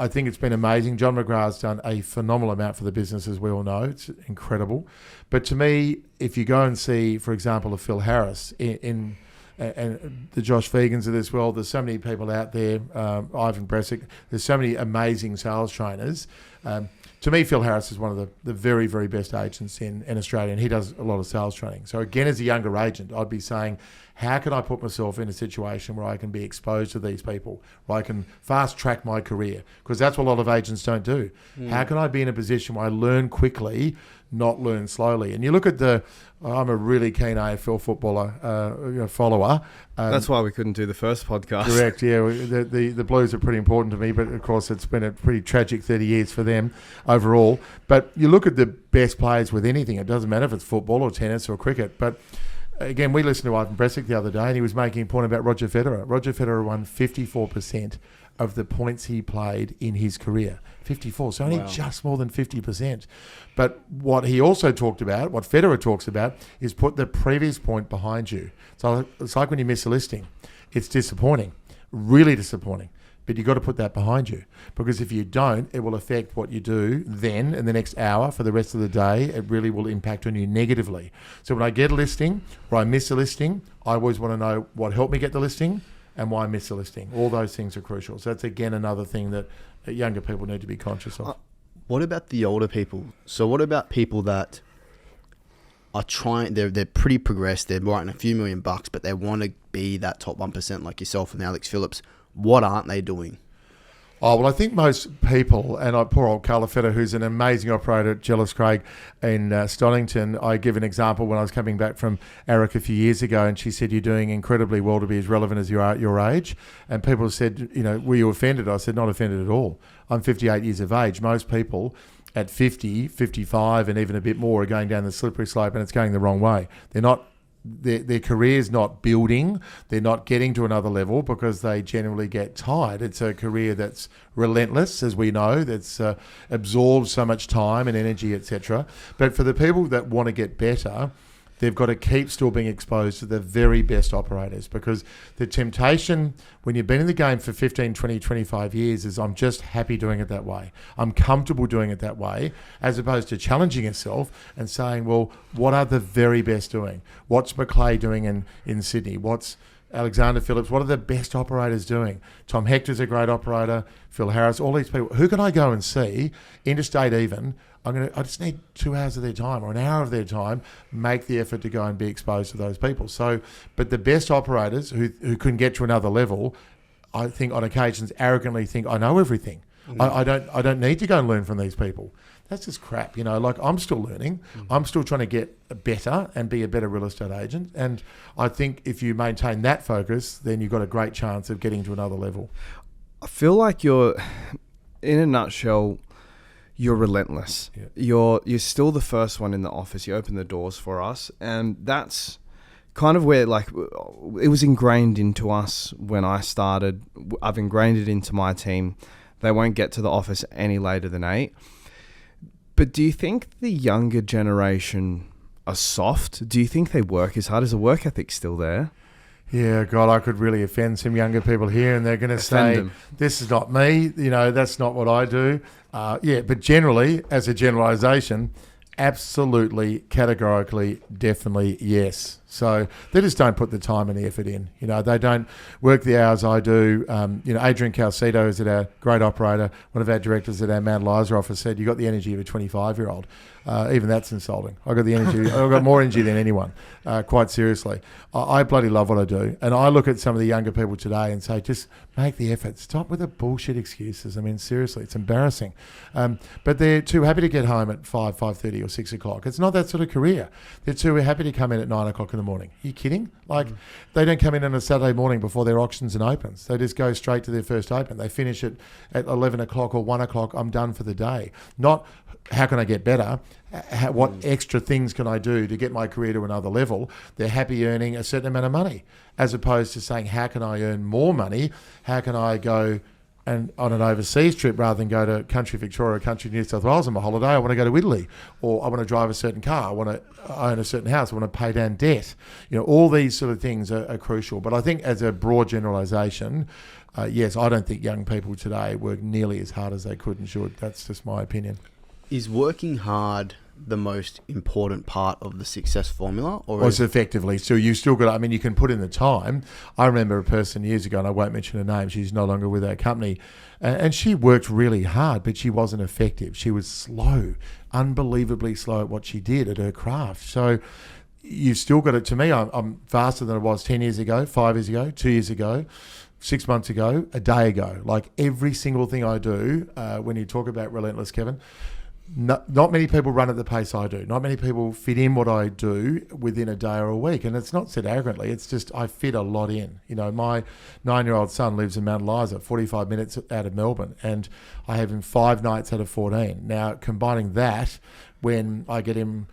I think it's been amazing. John McGrath's done a phenomenal amount for the business, as we all know. It's incredible. But to me, if you go and see, for example, a Phil Harris and the Josh Vegans of this world, there's so many people out there, Ivan Bresic, there's so many amazing sales trainers. To me, Phil Harris is one of the very, very best agents in Australia, and he does a lot of sales training. So again, as a younger agent, I'd be saying, how can I put myself in a situation where I can be exposed to these people, where I can fast track my career? Because that's what a lot of agents don't do. How can I be in a position where I learn quickly, not learn slowly? And you look at I'm a really keen AFL footballer follower. That's why we couldn't do the first podcast. Correct, yeah. The Blues are pretty important to me, but of course it's been a pretty tragic 30 years for them overall. But you look at the best players with anything. It doesn't matter if it's football or tennis or cricket. But again, we listened to Ivan Bresic the other day, and he was making a point about Roger Federer. Roger Federer won 54% of the points he played in his career. 54, so only just more than 50%. But what he also talked about, what Federer talks about, is put the previous point behind you. So it's like when you miss a listing. It's disappointing, really disappointing. But you've got to put that behind you, because if you don't, it will affect what you do then in the next hour for the rest of the day. It really will impact on you negatively. So when I get a listing or I miss a listing, I always want to know what helped me get the listing and why I missed the listing. All those things are crucial. So that's, again, another thing that younger people need to be conscious of. What about the older people? So what about people that are trying, they're pretty progressed, they're writing a few $1 million, but they want to be that top 1% like yourself and Alex Phillips. What aren't they doing? Oh, well, I think most people, and poor old Carla Fetter, who's an amazing operator at Jellis Craig in Stonington, I give an example when I was coming back from Eric a few years ago, and she said, you're doing incredibly well to be as relevant as you are at your age. And people said, were you offended? I said, not offended at all. I'm 58 years of age. Most people at 50, 55, and even a bit more are going down the slippery slope, and it's going the wrong way. They're not. Their career's not building, they're not getting to another level because they generally get tired. It's a career that's relentless, as we know, that's absorbs so much time and energy, etc. But for the people that want to get better, they've got to keep still being exposed to the very best operators, because the temptation when you've been in the game for 15, 20, 25 years is I'm just happy doing it that way. I'm comfortable doing it that way, as opposed to challenging yourself and saying, well, what are the very best doing? What's McClay doing in Sydney? What's Alexander Phillips? What are the best operators doing? Tom Hector's a great operator, Phil Harris, all these people. Who can I go and see, interstate even? I just need 2 hours of their time or an hour of their time, make the effort to go and be exposed to those people. So, but the best operators who can get to another level, I think on occasions arrogantly think, I know everything. I don't need to go and learn from these people. That's just crap. Like I'm still learning. I'm still trying to get better and be a better real estate agent. And I think if you maintain that focus, then you've got a great chance of getting to another level. I feel like in a nutshell, you're relentless. Yeah. You're still the first one in the office. You open the doors for us, and that's kind of where, like, it was ingrained into us when I started. I've ingrained it into my team. They won't get to the office any later than 8. But do you think the younger generation are soft? Do you think they work as hard? Is the work ethic still there? Yeah, God, I could really offend some younger people here, and they're going to say, them. this is not me, that's not what I do. But generally, as a generalisation, absolutely, categorically, definitely yes. So they just don't put the time and the effort in. They don't work the hours I do. Adrian Calcedo is our great operator, one of our directors at our Mount Eliza office, said, you got the energy of a 25-year-old. Even that's insulting. I've got more energy than anyone, quite seriously. I bloody love what I do. And I look at some of the younger people today and say, just make the effort. Stop with the bullshit excuses. I mean, seriously, it's embarrassing. But they're too happy to get home at 5:30 or 6 o'clock. It's not that sort of career. They're too happy to come in at 9 o'clock in the morning. Are you kidding? They don't come in on a Saturday morning before their auctions and opens. They just go straight to their first open. They finish at 11 o'clock or 1 o'clock. I'm done for the day. Not how can I get better? What extra things can I do to get my career to another level? They're happy earning a certain amount of money, as opposed to saying, how can I earn more money? How can I go and on an overseas trip rather than go to country Victoria or country New South Wales on my holiday? I want to go to Italy, or I want to drive a certain car. I want to own a certain house. I want to pay down debt. All these sort of things are crucial. But I think as a broad generalisation, yes, I don't think young people today work nearly as hard as they could and should. That's just my opinion. Is working hard the most important part of the success formula? Or it's effectively. So you still got, you can put in the time. I remember a person years ago, and I won't mention her name, she's no longer with our company, and she worked really hard, but she wasn't effective. She was slow, unbelievably slow at what she did at her craft. So you've still got it. To me, I'm faster than I was 10 years ago, 5 years ago, 2 years ago, 6 months ago, a day ago. Like every single thing I do, when you talk about Relentless, Kevin, not many people run at the pace I do. Not many people fit in what I do within a day or a week. And it's not said arrogantly. It's just I fit a lot in. My 9-year-old son lives in Mount Eliza, 45 minutes out of Melbourne. And I have him 5 nights out of 14. Now, combining that, when I get him,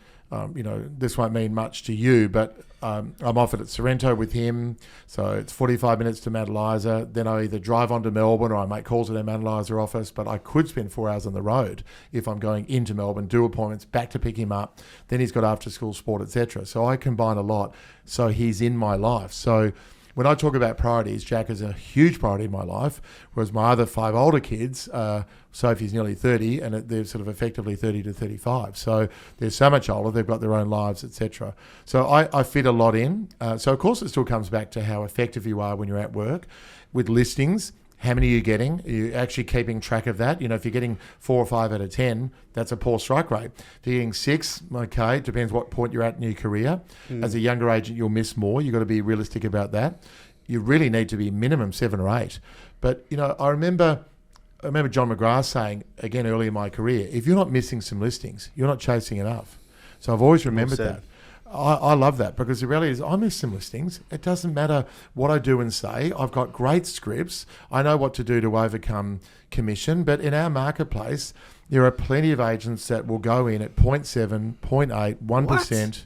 this won't mean much to you, but I'm offered at Sorrento with him. So it's 45 minutes to Mount Eliza. Then I either drive on to Melbourne or I make calls at our Mount Eliza office. But I could spend 4 hours on the road if I'm going into Melbourne, do appointments, back to pick him up. Then he's got after school sport, etc. So I combine a lot. So he's in my life. So when I talk about priorities, Jack is a huge priority in my life, whereas my other 5 older kids, Sophie's nearly 30, and they're sort of effectively 30 to 35. So they're so much older, they've got their own lives, etc. So I fit a lot in. So of course it still comes back to how effective you are when you're at work. With listings, how many are you getting? Are you actually keeping track of that? If you're getting 4 or 5 out of 10, that's a poor strike rate. If you're getting 6, okay, depends what point you're at in your carear. As a younger agent, you'll miss more. You've got to be realistic about that. You really need to be minimum 7 or 8. But, I remember John McGrath saying, again, early in my career, if you're not missing some listings, you're not chasing enough. So I've always remembered that. I love that, because the reality is I miss some listings. It doesn't matter what I do and say. I've got great scripts. I know what to do to overcome commission. But in our marketplace, there are plenty of agents that will go in at 0.7, 0.8, 1%.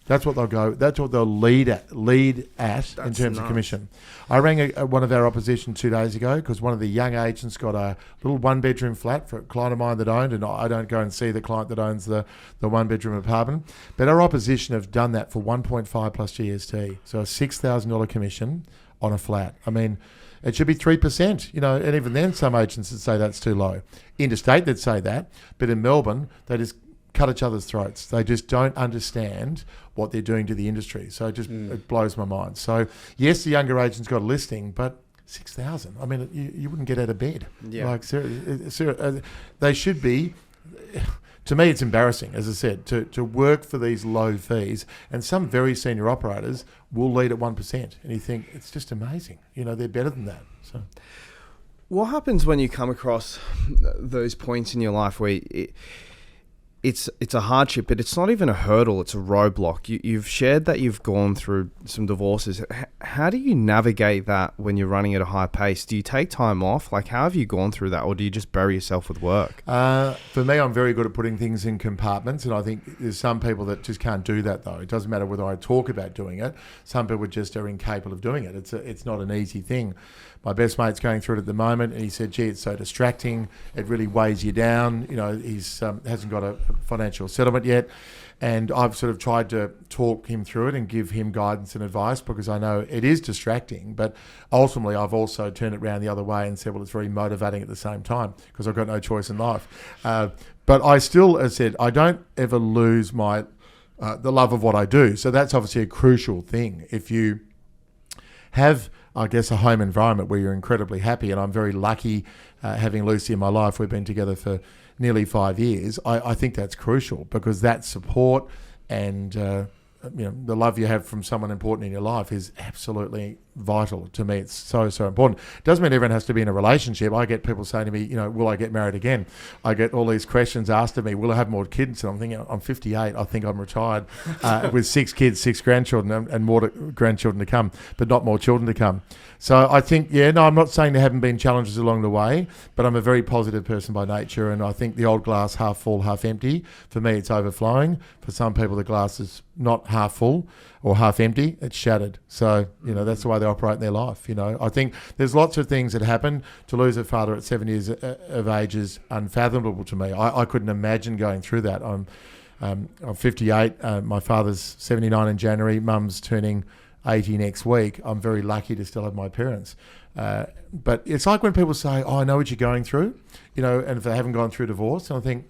That's what they'll go. That's what they'll lead at in terms of commission. I rang one of our opposition 2 days ago because one of the young agents got a little 1-bedroom flat for a client of mine that owned, and I don't go and see the client that owns the 1-bedroom apartment. But our opposition have done that for 1.5 plus GST, so a $6,000 commission on a flat. It should be 3%, and even then some agents would say that's too low. Interstate they'd say that, but in Melbourne they just cut each other's throats. They just don't understand what they're doing to the industry. So it blows my mind. So yes, the younger agent's got a listing, but 6,000. You wouldn't get out of bed. Yeah. They should be. To me, it's embarrassing, as I said, to work for these low fees. And some very senior operators will lead at 1%, and you think it's just amazing. They're better than that. So, what happens when you come across those points in your life where it's a hardship, but it's not even a hurdle, it's a roadblock. You've shared that you've gone through some divorces. How do you navigate that when you're running at a high pace? Do you take time off? Like, how have you gone through that, or do you just bury yourself with work? For me, I'm very good at putting things in compartments, and I think there's some people that just can't do that, though. It doesn't matter whether I talk about doing it. Some people just are incapable of doing it. It's not an easy thing. My best mate's going through it at the moment, and he said, gee, it's so distracting. It really weighs you down. You know, he's hasn't got a financial settlement yet. And I've sort of tried to talk him through it and give him guidance and advice, because I know it is distracting. But ultimately, I've also turned it around the other way and said, well, it's very motivating at the same time, because I've got no choice in life. But I still, as I said, I don't ever lose my the love of what I do. So that's obviously a crucial thing. If you have, I guess, a home environment where you're incredibly happy, and I'm very lucky having Lucy in my life. We've been together for nearly 5 years. I think that's crucial, because that support and the love you have from someone important in your life is absolutely vital to me. It's so important. It doesn't mean everyone has to be in a relationship. I get people saying to me, will I get married again? I get all these questions asked of me, will I have more kids? And I'm thinking, I'm 58. I think I'm retired with 6 kids, 6 grandchildren, and more grandchildren to come, but not more children to come. So I think, I'm not saying there haven't been challenges along the way, but I'm a very positive person by nature, and I think the old glass half full, half empty. For me, it's overflowing. For some people, the glass is not half full or half empty, it's shattered. So, that's the way they operate in their life. I think there's lots of things that happen. To lose a father at 7 years of age is unfathomable to me. I couldn't imagine going through that. I'm 58. My father's 79 in January. Mum's turning 80 next week. I'm very lucky to still have my parents. But it's like when people say, I know what you're going through, and if they haven't gone through divorce, and I think,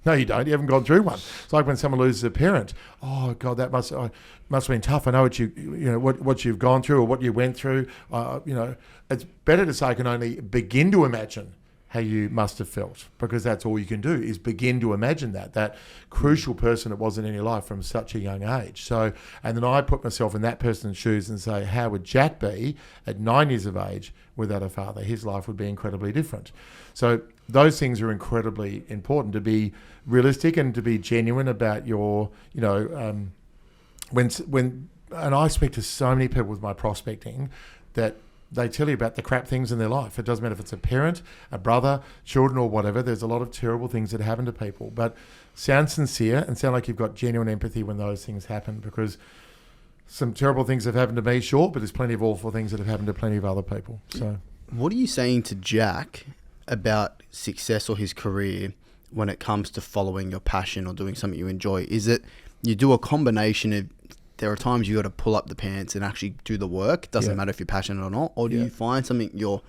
no, you don't. You haven't gone through one. It's like when someone loses a parent. Oh God, that must have been tough. I know what what you've gone through or what you went through. It's better to say I can only begin to imagine how you must have felt, because that's all you can do is begin to imagine that crucial person that wasn't in your life from such a young age. So, and then I put myself in that person's shoes and say, how would Jack be at 9 years of age without a father? His life would be incredibly different. So those things are incredibly important, to be realistic and to be genuine about your, when and I speak to so many people with my prospecting that they tell you about the crap things in their life. It doesn't matter if it's a parent, a brother, children, or whatever. There's a lot of terrible things that happen to people. But sound sincere and sound like you've got genuine empathy when those things happen, because some terrible things have happened to me, sure, but there's plenty of awful things that have happened to plenty of other people. So, what are you saying to Jack about success or his career when it comes to following your passion or doing something you enjoy? Is it you do a combination of, there are times you got to pull up the pants and actually do the work, doesn't matter if you're passionate or not, or do you find something you're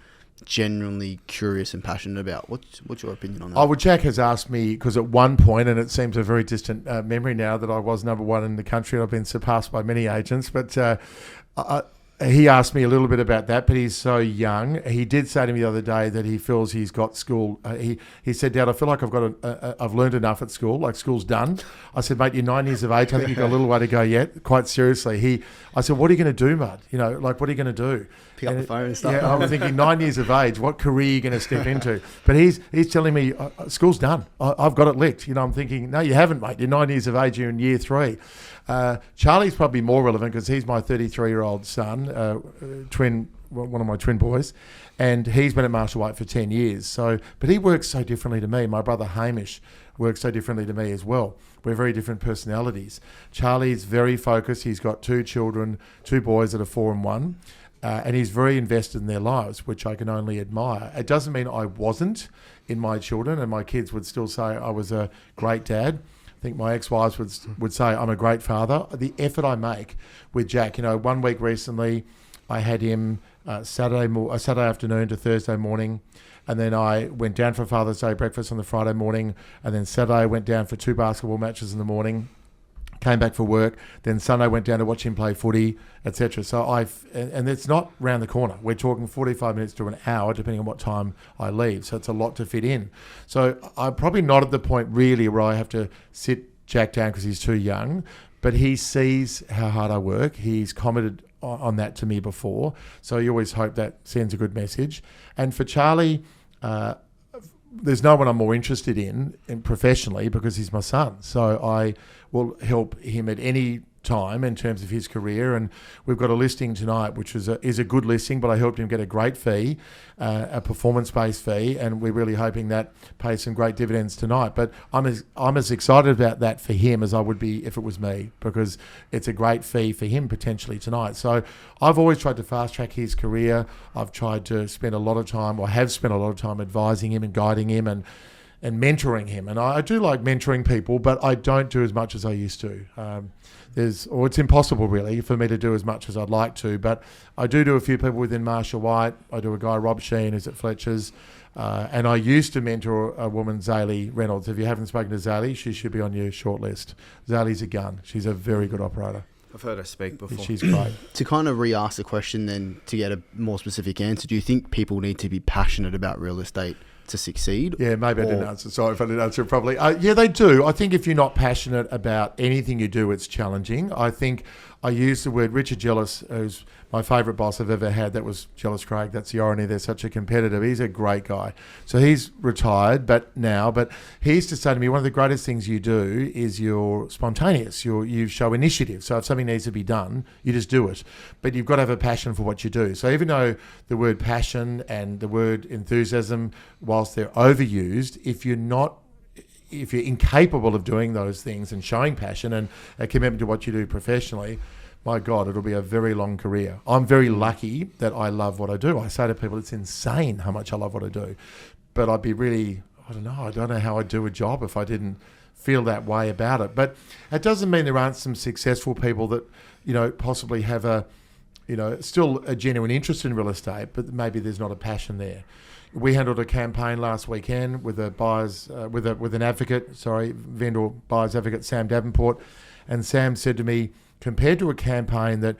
genuinely curious and passionate about? What's your opinion on that? Well, Jack has asked me, because at one point, and it seems a very distant memory now, that I was number one in the country. I've been surpassed by many agents, but he asked me a little bit about that, but he's so young. He did say to me the other day that he feels he's got school. He said, Dad, I feel like I've learned enough at school, like school's done. I said, mate, you're 9 years of age. I think you've got a little way to go yet. Quite seriously. I said, what are you going to do, mate? What are you going to do? Pick up the phone and stuff. Yeah, I was thinking 9 years of age, what career are you going to step into? But he's telling me, school's done. I've got it licked. I'm thinking, no, you haven't, mate. You're 9 years of age. You're in year 3. Charlie's probably more relevant because he's my 33-year-old son, one of my twin boys, and he's been at Marshall White for 10 years. So, but he works so differently to me. My brother Hamish works so differently to me as well. We're very different personalities. Charlie's very focused. He's got 2 children, 2 boys that are 4 and 1. And he's very invested in their lives, which I can only admire. It doesn't mean I wasn't in my children, and my kids would still say I was a great dad. I think my ex-wives would say I'm a great father. The effort I make with Jack, 1 week recently, I had him Saturday afternoon to Thursday morning, and then I went down for Father's Day breakfast on the Friday morning, and then Saturday I went down for 2 basketball matches in the morning, came back for work, then Sunday went down to watch him play footy, etc. So and it's not round the corner. We're talking 45 minutes to an hour, depending on what time I leave. So it's a lot to fit in. So I'm probably not at the point really where I have to sit Jack down because he's too young, but he sees how hard I work. He's commented on that to me before. So you always hope that sends a good message. And for Charlie, there's no one I'm more interested in professionally because he's my son. So I will help him at any time in terms of his career, and we've got a listing tonight which is a good listing, but I helped him get a great fee, a performance-based fee, and we're really hoping that pays some great dividends tonight. But I'm as excited about that for him as I would be if it was me, because it's a great fee for him potentially tonight. So I've always tried to fast-track his career. I've tried to spend a lot of time, or have spent a lot of time advising him and guiding him and mentoring him. And I do like mentoring people, but I don't do as much as I used to. It's impossible really for me to do as much as I'd like to, but I do a few people within Marshall White. I do a guy, Rob Sheen, who's at Fletcher's, and I used to mentor a woman, Zaylee Reynolds. If you haven't spoken to Zaylee, she should be on your shortlist. Zaylee's a gun. She's a very good operator. I've heard her speak before. She's great. To kind of re-ask the question then, to get a more specific answer, do you think people need to be passionate about real estate to succeed? Yeah, maybe I didn't answer. Sorry if I didn't answer it properly. Yeah, they do. I think if you're not passionate about anything you do, it's challenging. I think I used the word Richard Gillis, who's my favourite boss I've ever had. That was Gillis Craig. That's the irony. They're such a competitor. He's a great guy. So he's retired, but he used to say to me, one of the greatest things you do is you're spontaneous. You show initiative. So if something needs to be done, you just do it. But you've got to have a passion for what you do. So even though the word passion and the word enthusiasm, whilst they're overused, if you're incapable of doing those things and showing passion and a commitment to what you do professionally, my God, it'll be a very long career. I'm very lucky that I love what I do. I say to people, it's insane how much I love what I do. But I'd be really, I don't know how I'd do a job if I didn't feel that way about it. But it doesn't mean there aren't some successful people that, possibly have still a genuine interest in real estate, but maybe there's not a passion there. We handled a campaign last weekend with a vendor buyer's advocate, Sam Davenport, and Sam said to me, compared to a campaign that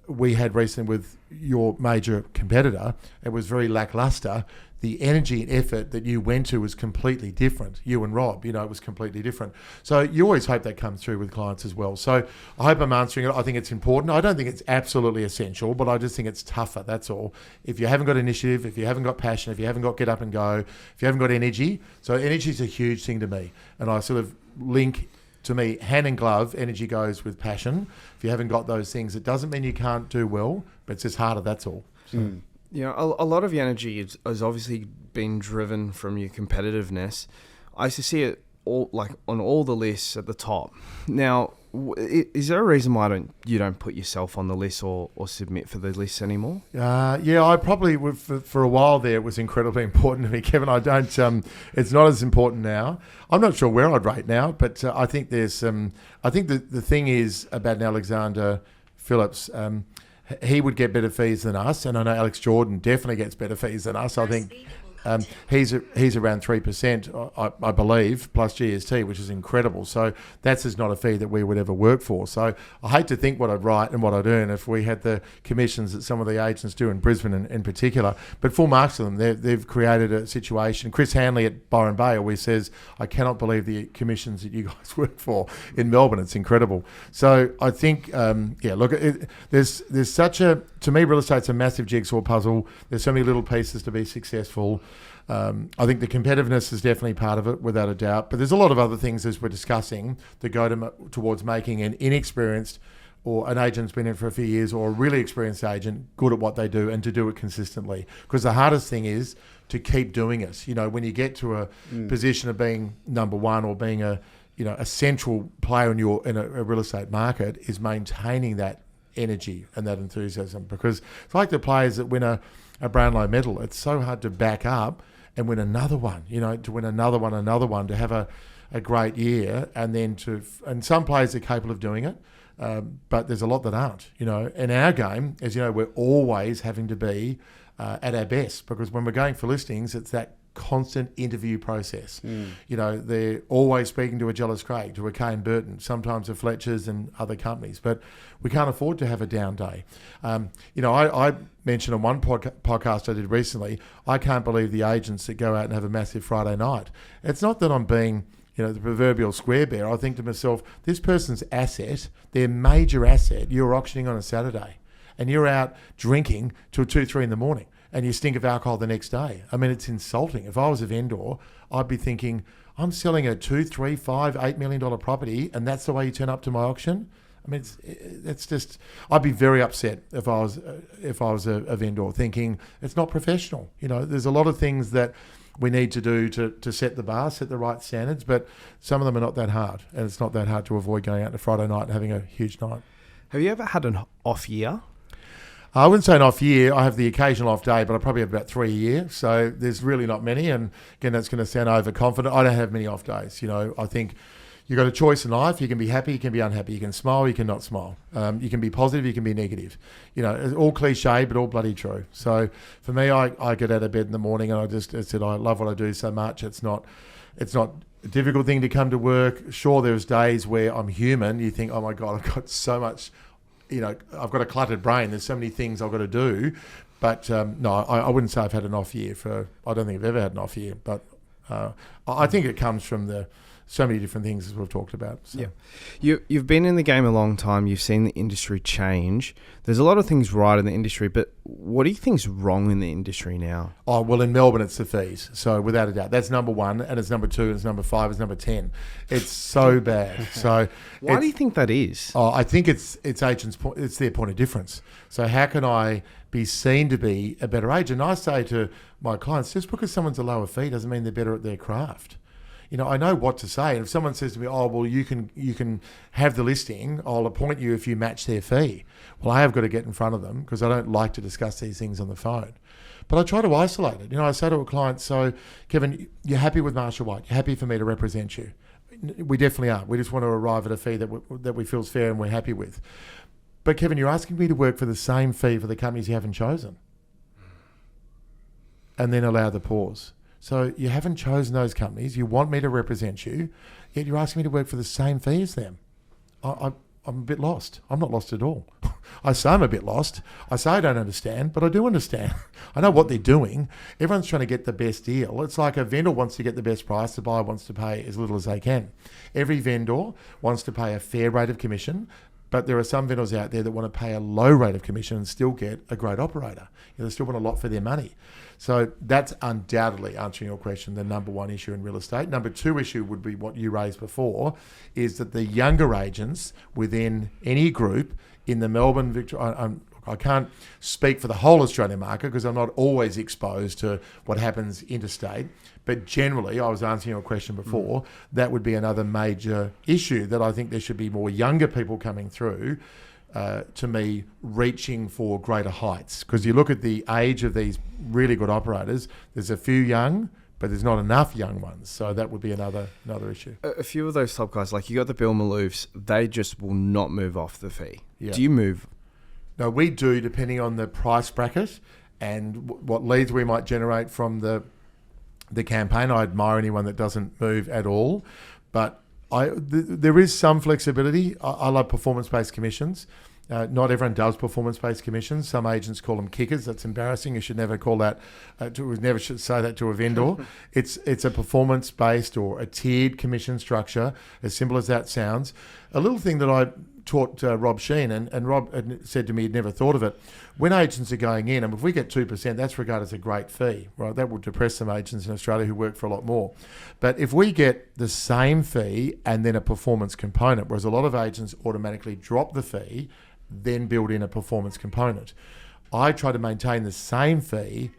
we had recently with your major competitor, it was very lackluster. The energy and effort that you went to was completely different. You and Rob, it was completely different. So you always hope that comes through with clients as well. So I hope I'm answering it. I think it's important. I don't think it's absolutely essential, but I just think it's tougher, that's all. If you haven't got initiative, if you haven't got passion, if you haven't got get up and go, if you haven't got energy. So energy is a huge thing to me. And I sort of link, to me, hand in glove, energy goes with passion. If you haven't got those things, it doesn't mean you can't do well, but it's just harder, that's all. So. A lot of your energy has obviously been driven from your competitiveness. I used to see it all, like on all the lists at the top. Now, is there a reason why you don't put yourself on the list or submit for the list anymore? I probably would, for a while there. It was incredibly important to me, Kevin. I don't. It's not as important now. I'm not sure where I'd rate now, but I think there's. I think the thing is about Alexander Phillips. He would get better fees than us, and I know Alex Jordan definitely gets better fees than us. I think he's around 3%, I believe, plus GST, which is incredible. So that's just not a fee that we would ever work for. So I hate to think what I'd write and what I'd earn if we had the commissions that some of the agents do in Brisbane in particular. But full marks to them. They've created a situation. Chris Hanley at Byron Bay always says, I cannot believe the commissions that you guys work for in Melbourne. It's incredible. So I think, there's such a, to me, real estate's a massive jigsaw puzzle. There's so many little pieces to be successful. I think the competitiveness is definitely part of it, without a doubt. But there's a lot of other things, as we're discussing, that go towards making an inexperienced or an agent's been in for a few years or a really experienced agent good at what they do and to do it consistently. Because the hardest thing is to keep doing it. When you get to a position of being number one or being a central player in a real estate market, is maintaining that energy and that enthusiasm. Because it's like the players that win a Brownlow medal. It's so hard to back up and win another one, to win another one, to have a great year, and then and some players are capable of doing it, but there's a lot that aren't. In our game, as you know, we're always having to be at our best, because when we're going for listings, it's that constant interview process. They're always speaking to a Gillis Craig, to a Kane Burton, sometimes a Fletcher's and other companies, but we can't afford to have a down day. I mentioned on one podcast I did recently, I can't believe the agents that go out and have a massive Friday night. It's not that I'm being the proverbial square bear. I think to myself, this person's asset, their major asset, you're auctioning on a Saturday, and you're out drinking till 2-3 in the morning. and you stink of alcohol the next day. I mean, it's insulting. If I was a vendor, I'd be thinking, I'm selling a $2, $3, $5, $8 million property, and that's the way you turn up to my auction. I mean, it's just. I'd be very upset if I was a vendor, thinking it's not professional. You know, there's a lot of things that we need to do to set the bar, set the right standards, but some of them are not that hard, and it's not that hard to avoid going out on a Friday night and having a huge night. Have you ever had an off year? I wouldn't say an off year. I have the occasional off day, but I probably have about 3 a year. So there's really not many. And again, that's going to sound overconfident. I don't have many off days. You know, I think you've got a choice in life. You can be happy, you can be unhappy. You can smile, you can not smile. You can be positive, you can be negative. You know, it's all cliche, but all bloody true. So for me, I get out of bed in the morning and I said, I love what I do so much. It's not a difficult thing to come to work. Sure, there's days where I'm human. You think, oh my God, I've got so much, you know, I've got a cluttered brain. There's so many things I've got to do. But no, I wouldn't say I've had an off year I don't think I've ever had an off year. But I think it comes from so many different things as we've talked about. So. Yeah, you've been in the game a long time. You've seen the industry change. There's a lot of things right in the industry, but what do you think's wrong in the industry now? Oh, well, in Melbourne, it's the fees. So without a doubt, that's number one, and it's number two, and it's number five, it's number 10. It's so bad. So why do you think that is? Oh, I think it's agents' point. It's their point of difference. So how can I be seen to be a better agent? And I say to my clients, just because someone's a lower fee doesn't mean they're better at their craft. You know, I know what to say. And if someone says to me, oh, well, you can have the listing, I'll appoint you if you match their fee. Well, I have got to get in front of them because I don't like to discuss these things on the phone. But I try to isolate it. You know, I say to a client, so, Kevin, you're happy with Marshall White. You're happy for me to represent you. We definitely are. We just want to arrive at a fee that we feel is fair and we're happy with. But, Kevin, you're asking me to work for the same fee for the companies you haven't chosen. And then allow the pause. So you haven't chosen those companies. You want me to represent you, yet you're asking me to work for the same fee as them. I'm a bit lost. I'm not lost at all. I say I'm a bit lost. I say I don't understand, but I do understand. I know what they're doing. Everyone's trying to get the best deal. It's like a vendor wants to get the best price. The buyer wants to pay as little as they can. Every vendor wants to pay a fair rate of commission, but there are some vendors out there that want to pay a low rate of commission and still get a great operator. You know, they still want a lot for their money. So that's undoubtedly, answering your question, the number one issue in real estate. Number two issue would be what you raised before, is that the younger agents within any group in the Melbourne, I can't speak for the whole Australian market because I'm not always exposed to what happens interstate. But generally, I was answering your question before, that would be another major issue, that I think there should be more younger people coming through, to me, reaching for greater heights. Because you look at the age of these really good operators, there's a few young, but there's not enough young ones. So that would be another issue. A few of those top guys, like you got the Bill Maloofs, they just will not move off the fee. Yeah. Do you move? No, we do, depending on the price bracket and what leads we might generate from the campaign. I admire anyone that doesn't move at all, but there is some flexibility. I love performance-based commissions. Not everyone does performance-based commissions. Some agents call them kickers. That's embarrassing. You should never call that. Never should say that to a vendor. It's a performance-based or a tiered commission structure. As simple as that sounds. A little thing that I taught Rob Sheen, and Rob had said to me he'd never thought of it. When agents are going in, and if we get 2%, that's regarded as a great fee, right? That will depress some agents in Australia who work for a lot more. But if we get the same fee and then a performance component, whereas a lot of agents automatically drop the fee, then build in a performance component. I try to maintain the same fee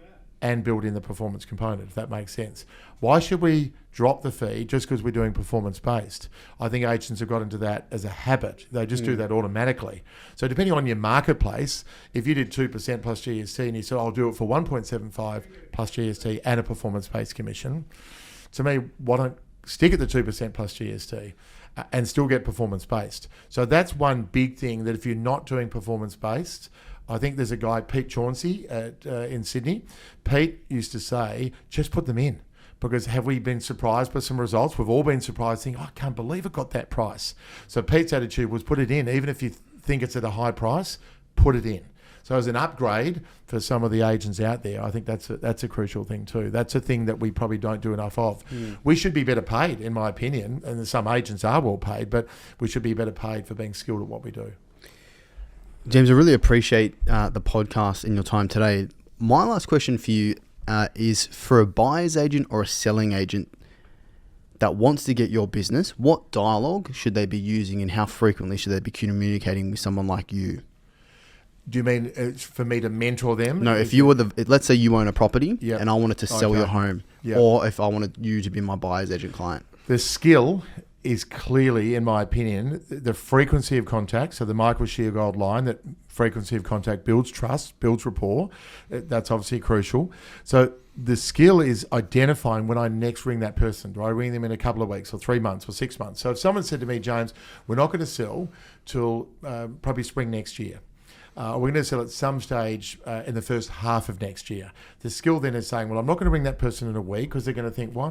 and build in the performance component, if that makes sense. Why should we drop the fee just because we're doing performance-based? I think agents have got into that as a habit. They just do that automatically. So depending on your marketplace, if you did 2% plus GST and you said, I'll do it for 1.75 plus GST and a performance-based commission, to me, why don't stick at the 2% plus GST and still get performance-based? So that's one big thing, that if you're not doing performance-based, I think there's a guy, Pete Chauncey, in Sydney. Pete used to say, just put them in. Because have we been surprised by some results? We've all been surprised, thinking, I can't believe it got that price. So Pete's attitude was put it in. Even if you think it's at a high price, put it in. So as an upgrade for some of the agents out there, I think that's a crucial thing too. That's a thing that we probably don't do enough of. We should be better paid, in my opinion, and some agents are well paid, but we should be better paid for being skilled at what we do. James, I really appreciate the podcast and your time today. My last question for you is for a buyer's agent or a selling agent that wants to get your business, what dialogue should they be using and how frequently should they be communicating with someone like you? Do you mean it's for me to mentor them? No, if you were let's say you own a property Yep. and I wanted to sell your home, Yep. or if I wanted you to be my buyer's agent client. The skill is clearly, in my opinion, the frequency of contact. So the Michael Sheargold line, that frequency of contact builds trust, builds rapport. That's obviously crucial. So the skill is identifying when I next ring that person. Do I ring them in a couple of weeks or 3 months or 6 months? So if someone said to me, James, we're not going to sell till probably spring next year. We're going to sell at some stage in the first half of next year. The skill then is saying, well, I'm not going to ring that person in a week because they're going to think, why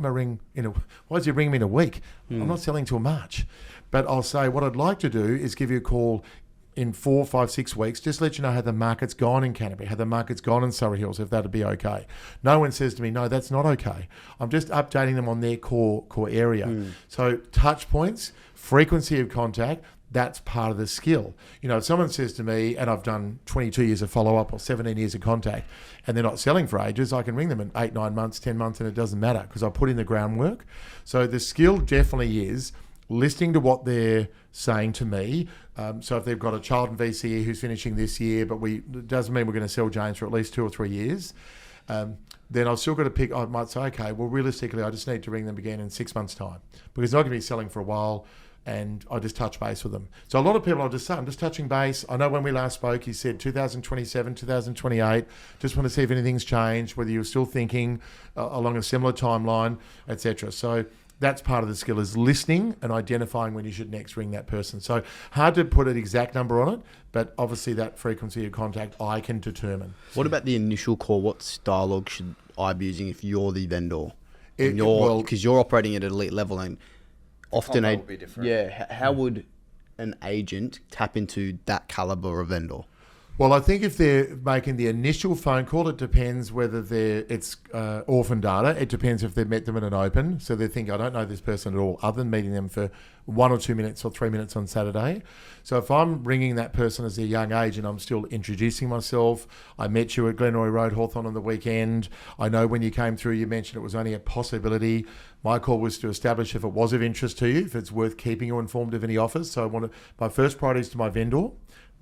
is he ringing me in a week? I'm not selling till March. But I'll say, what I'd like to do is give you a call in 4, 5, 6 weeks, just let you know how the market's gone in Canterbury, how the market's gone in Surrey Hills, if that'd be okay. No one says to me, no, that's not okay. I'm just updating them on their core area. So touch points, frequency of contact, that's part of the skill. You know, if someone says to me, and I've done 22 years of follow-up or 17 years of contact, and they're not selling for ages, I can ring them in 8, 9 months, 10 months, and it doesn't matter because I put in the groundwork. So the skill definitely is listening to what they're saying to me. So if they've got a child in VCE who's finishing this year, but it doesn't mean we're going to sell James for at least 2 or 3 years, then I've still got to pick. I might say, okay, well, realistically, I just need to ring them again in 6 months' time because they're not going to be selling for a while. And I just touch base with them. So a lot of people, I'll just say, I'm just touching base. I know when we last spoke, you said 2027, 2028. Just want to see if anything's changed, whether you're still thinking along a similar timeline, etc. So that's part of the skill, is listening and identifying when you should next ring that person. So hard to put an exact number on it, but obviously that frequency of contact I can determine. What about the initial call? What dialogue should I be using if you're the vendor? Because you're operating at an elite level and often would be different. Yeah, how would an agent tap into that caliber of vendor? Well, I think if they're making the initial phone call, it depends whether it's orphan data. It depends if they've met them in an open. So they think, I don't know this person at all, other than meeting them for 1 or 2 minutes or 3 minutes on Saturday. So if I'm ringing that person as a young age and I'm still introducing myself, I met you at Glenroy Road, Hawthorn on the weekend. I know when you came through, you mentioned it was only a possibility. My call was to establish if it was of interest to you, if it's worth keeping you informed of any offers. So my first priority is to my vendor.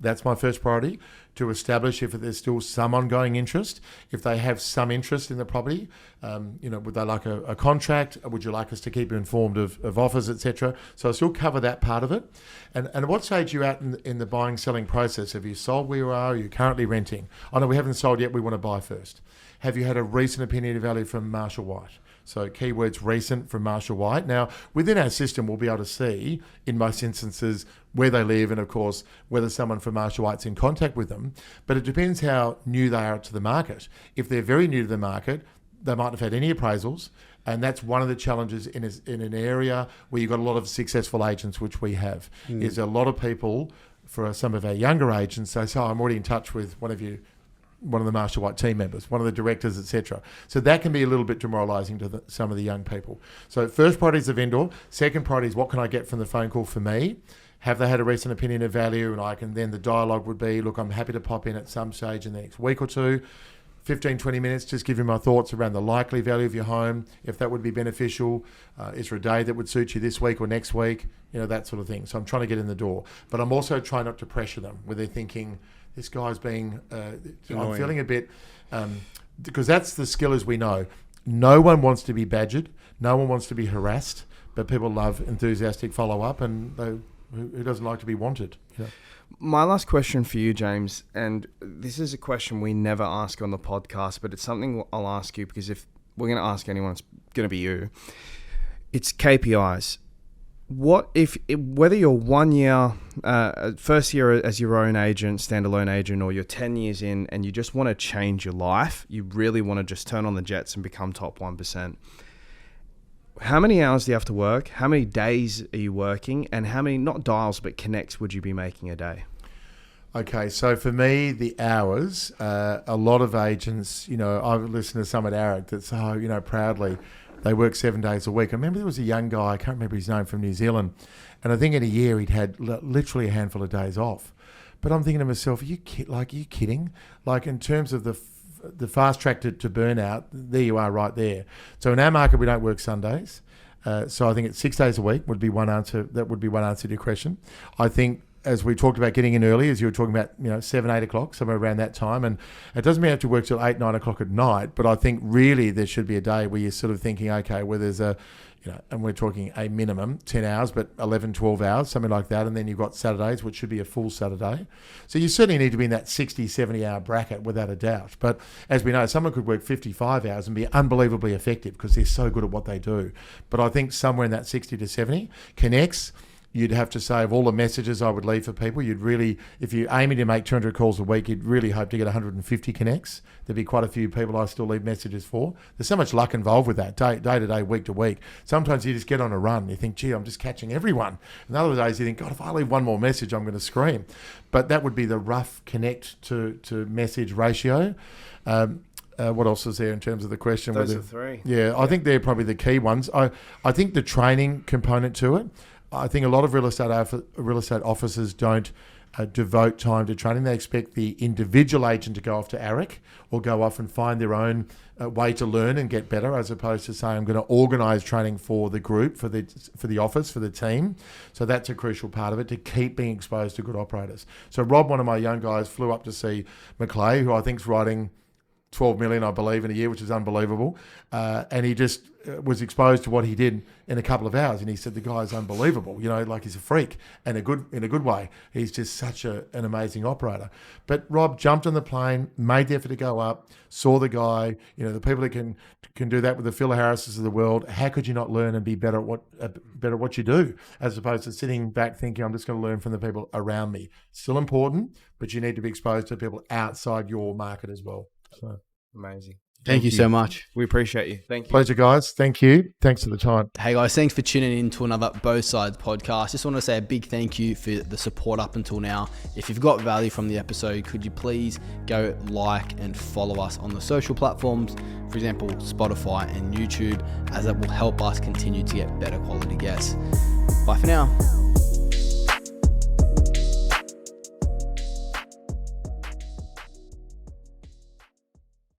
That's my first priority, to establish if there's still some ongoing interest. If they have some interest in the property, would they like a contract? Would you like us to keep you informed of offers, etc.? So I still cover that part of it. And at what stage are you at in the buying, selling process? Have you sold where you are? Are you currently renting? I know we haven't sold yet. We want to buy first. Have you had a recent opinion of value from Marshall White? So keywords recent from Marshall White. Now, within our system, we'll be able to see, in most instances, where they live and, of course, whether someone from Marshall White's in contact with them. But it depends how new they are to the market. If they're very new to the market, they might have had any appraisals. And that's one of the challenges in an area where you've got a lot of successful agents, which we have, is a lot of people, for some of our younger agents, say, so I'm already in touch with one of the Marshall White team members, one of the directors, etc. So that can be a little bit demoralising to some of the young people. So first priority is the vendor. Second priority is what can I get from the phone call for me? Have they had a recent opinion of value? And then the dialogue would be, look, I'm happy to pop in at some stage in the next week or two, 15, 20 minutes, just give you my thoughts around the likely value of your home, if that would be beneficial. Is there a day that would suit you this week or next week? That sort of thing. So I'm trying to get in the door. But I'm also trying not to pressure them where they're thinking, this guy's being, I'm feeling a bit, because that's the skill, as we know. No one wants to be badgered. No one wants to be harassed, but people love enthusiastic follow-up, and who doesn't like to be wanted? My last question for you, James, and this is a question we never ask on the podcast, but it's something I'll ask you because if we're going to ask anyone, it's going to be you. It's KPIs. What if whether you're 1 year, first year as your own agent, standalone agent, or you're 10 years in and you just want to change your life, you really want to just turn on the jets and become top 1%. How many hours do you have to work? How many days are you working? And how many, not dials, but connects would you be making a day? Okay, so for me, the hours, a lot of agents, I've listened to some at ARIC that say, proudly, they work 7 days a week. I remember there was a young guy, I can't remember his name, from New Zealand, and I think in a year he'd had literally a handful of days off. But I'm thinking to myself, are you kidding? Like in terms of the fast track to burnout, there you are right there. So in our market, we don't work Sundays. So I think it's 6 days a week would be one answer. That would be one answer to your question. I think, as we talked about getting in early, as you were talking about, 7, 8 o'clock, somewhere around that time. And it doesn't mean you have to work till 8, 9 o'clock at night, but I think really there should be a day where you're sort of thinking, okay, where there's and we're talking a minimum 10 hours, but 11, 12 hours, something like that. And then you've got Saturdays, which should be a full Saturday. So you certainly need to be in that 60, 70 hour bracket without a doubt. But as we know, someone could work 55 hours and be unbelievably effective because they're so good at what they do. But I think somewhere in that 60 to 70 connects. You'd have to say, of all the messages I would leave for people, you'd really, if you're aiming to make 200 calls a week, you'd really hope to get 150 connects. There'd be quite a few people I still leave messages for. There's so much luck involved with that, day to day, week to week. Sometimes you just get on a run. You think, gee, I'm just catching everyone. And other days you think, God, if I leave one more message, I'm going to scream. But that would be the rough connect to message ratio. What else is there in terms of the question? Those are three. Yeah, I think they're probably the key ones. I think the training component to it, I think a lot of real estate officers don't devote time to training. They expect the individual agent to go off to ARIC or go off and find their own way to learn and get better, as opposed to saying, I'm going to organise training for the group, for the office, for the team. So that's a crucial part of it, to keep being exposed to good operators. So Rob, one of my young guys, flew up to see Maclay, who I think is writing 12 million, I believe, in a year, which is unbelievable. And he just was exposed to what he did in a couple of hours. And he said, the guy's unbelievable, like he's a freak, and in a good way. He's just such an amazing operator. But Rob jumped on the plane, made the effort to go up, saw the guy, the people that can do that with the Phil Harrises of the world. How could you not learn and be better at what you do, as opposed to sitting back thinking, I'm just going to learn from the people around me? Still important, but you need to be exposed to people outside your market as well. So amazing. Thank you so much. We appreciate you. Thank you. Pleasure, guys. Thank you. Thanks for the time. Hey guys, thanks for tuning in to another Both Sides podcast. Just want to say a big thank you for the support up until now. If you've got value from the episode, could you please go like and follow us on the social platforms, for example, Spotify and YouTube, as that will help us continue to get better quality guests. Bye for now.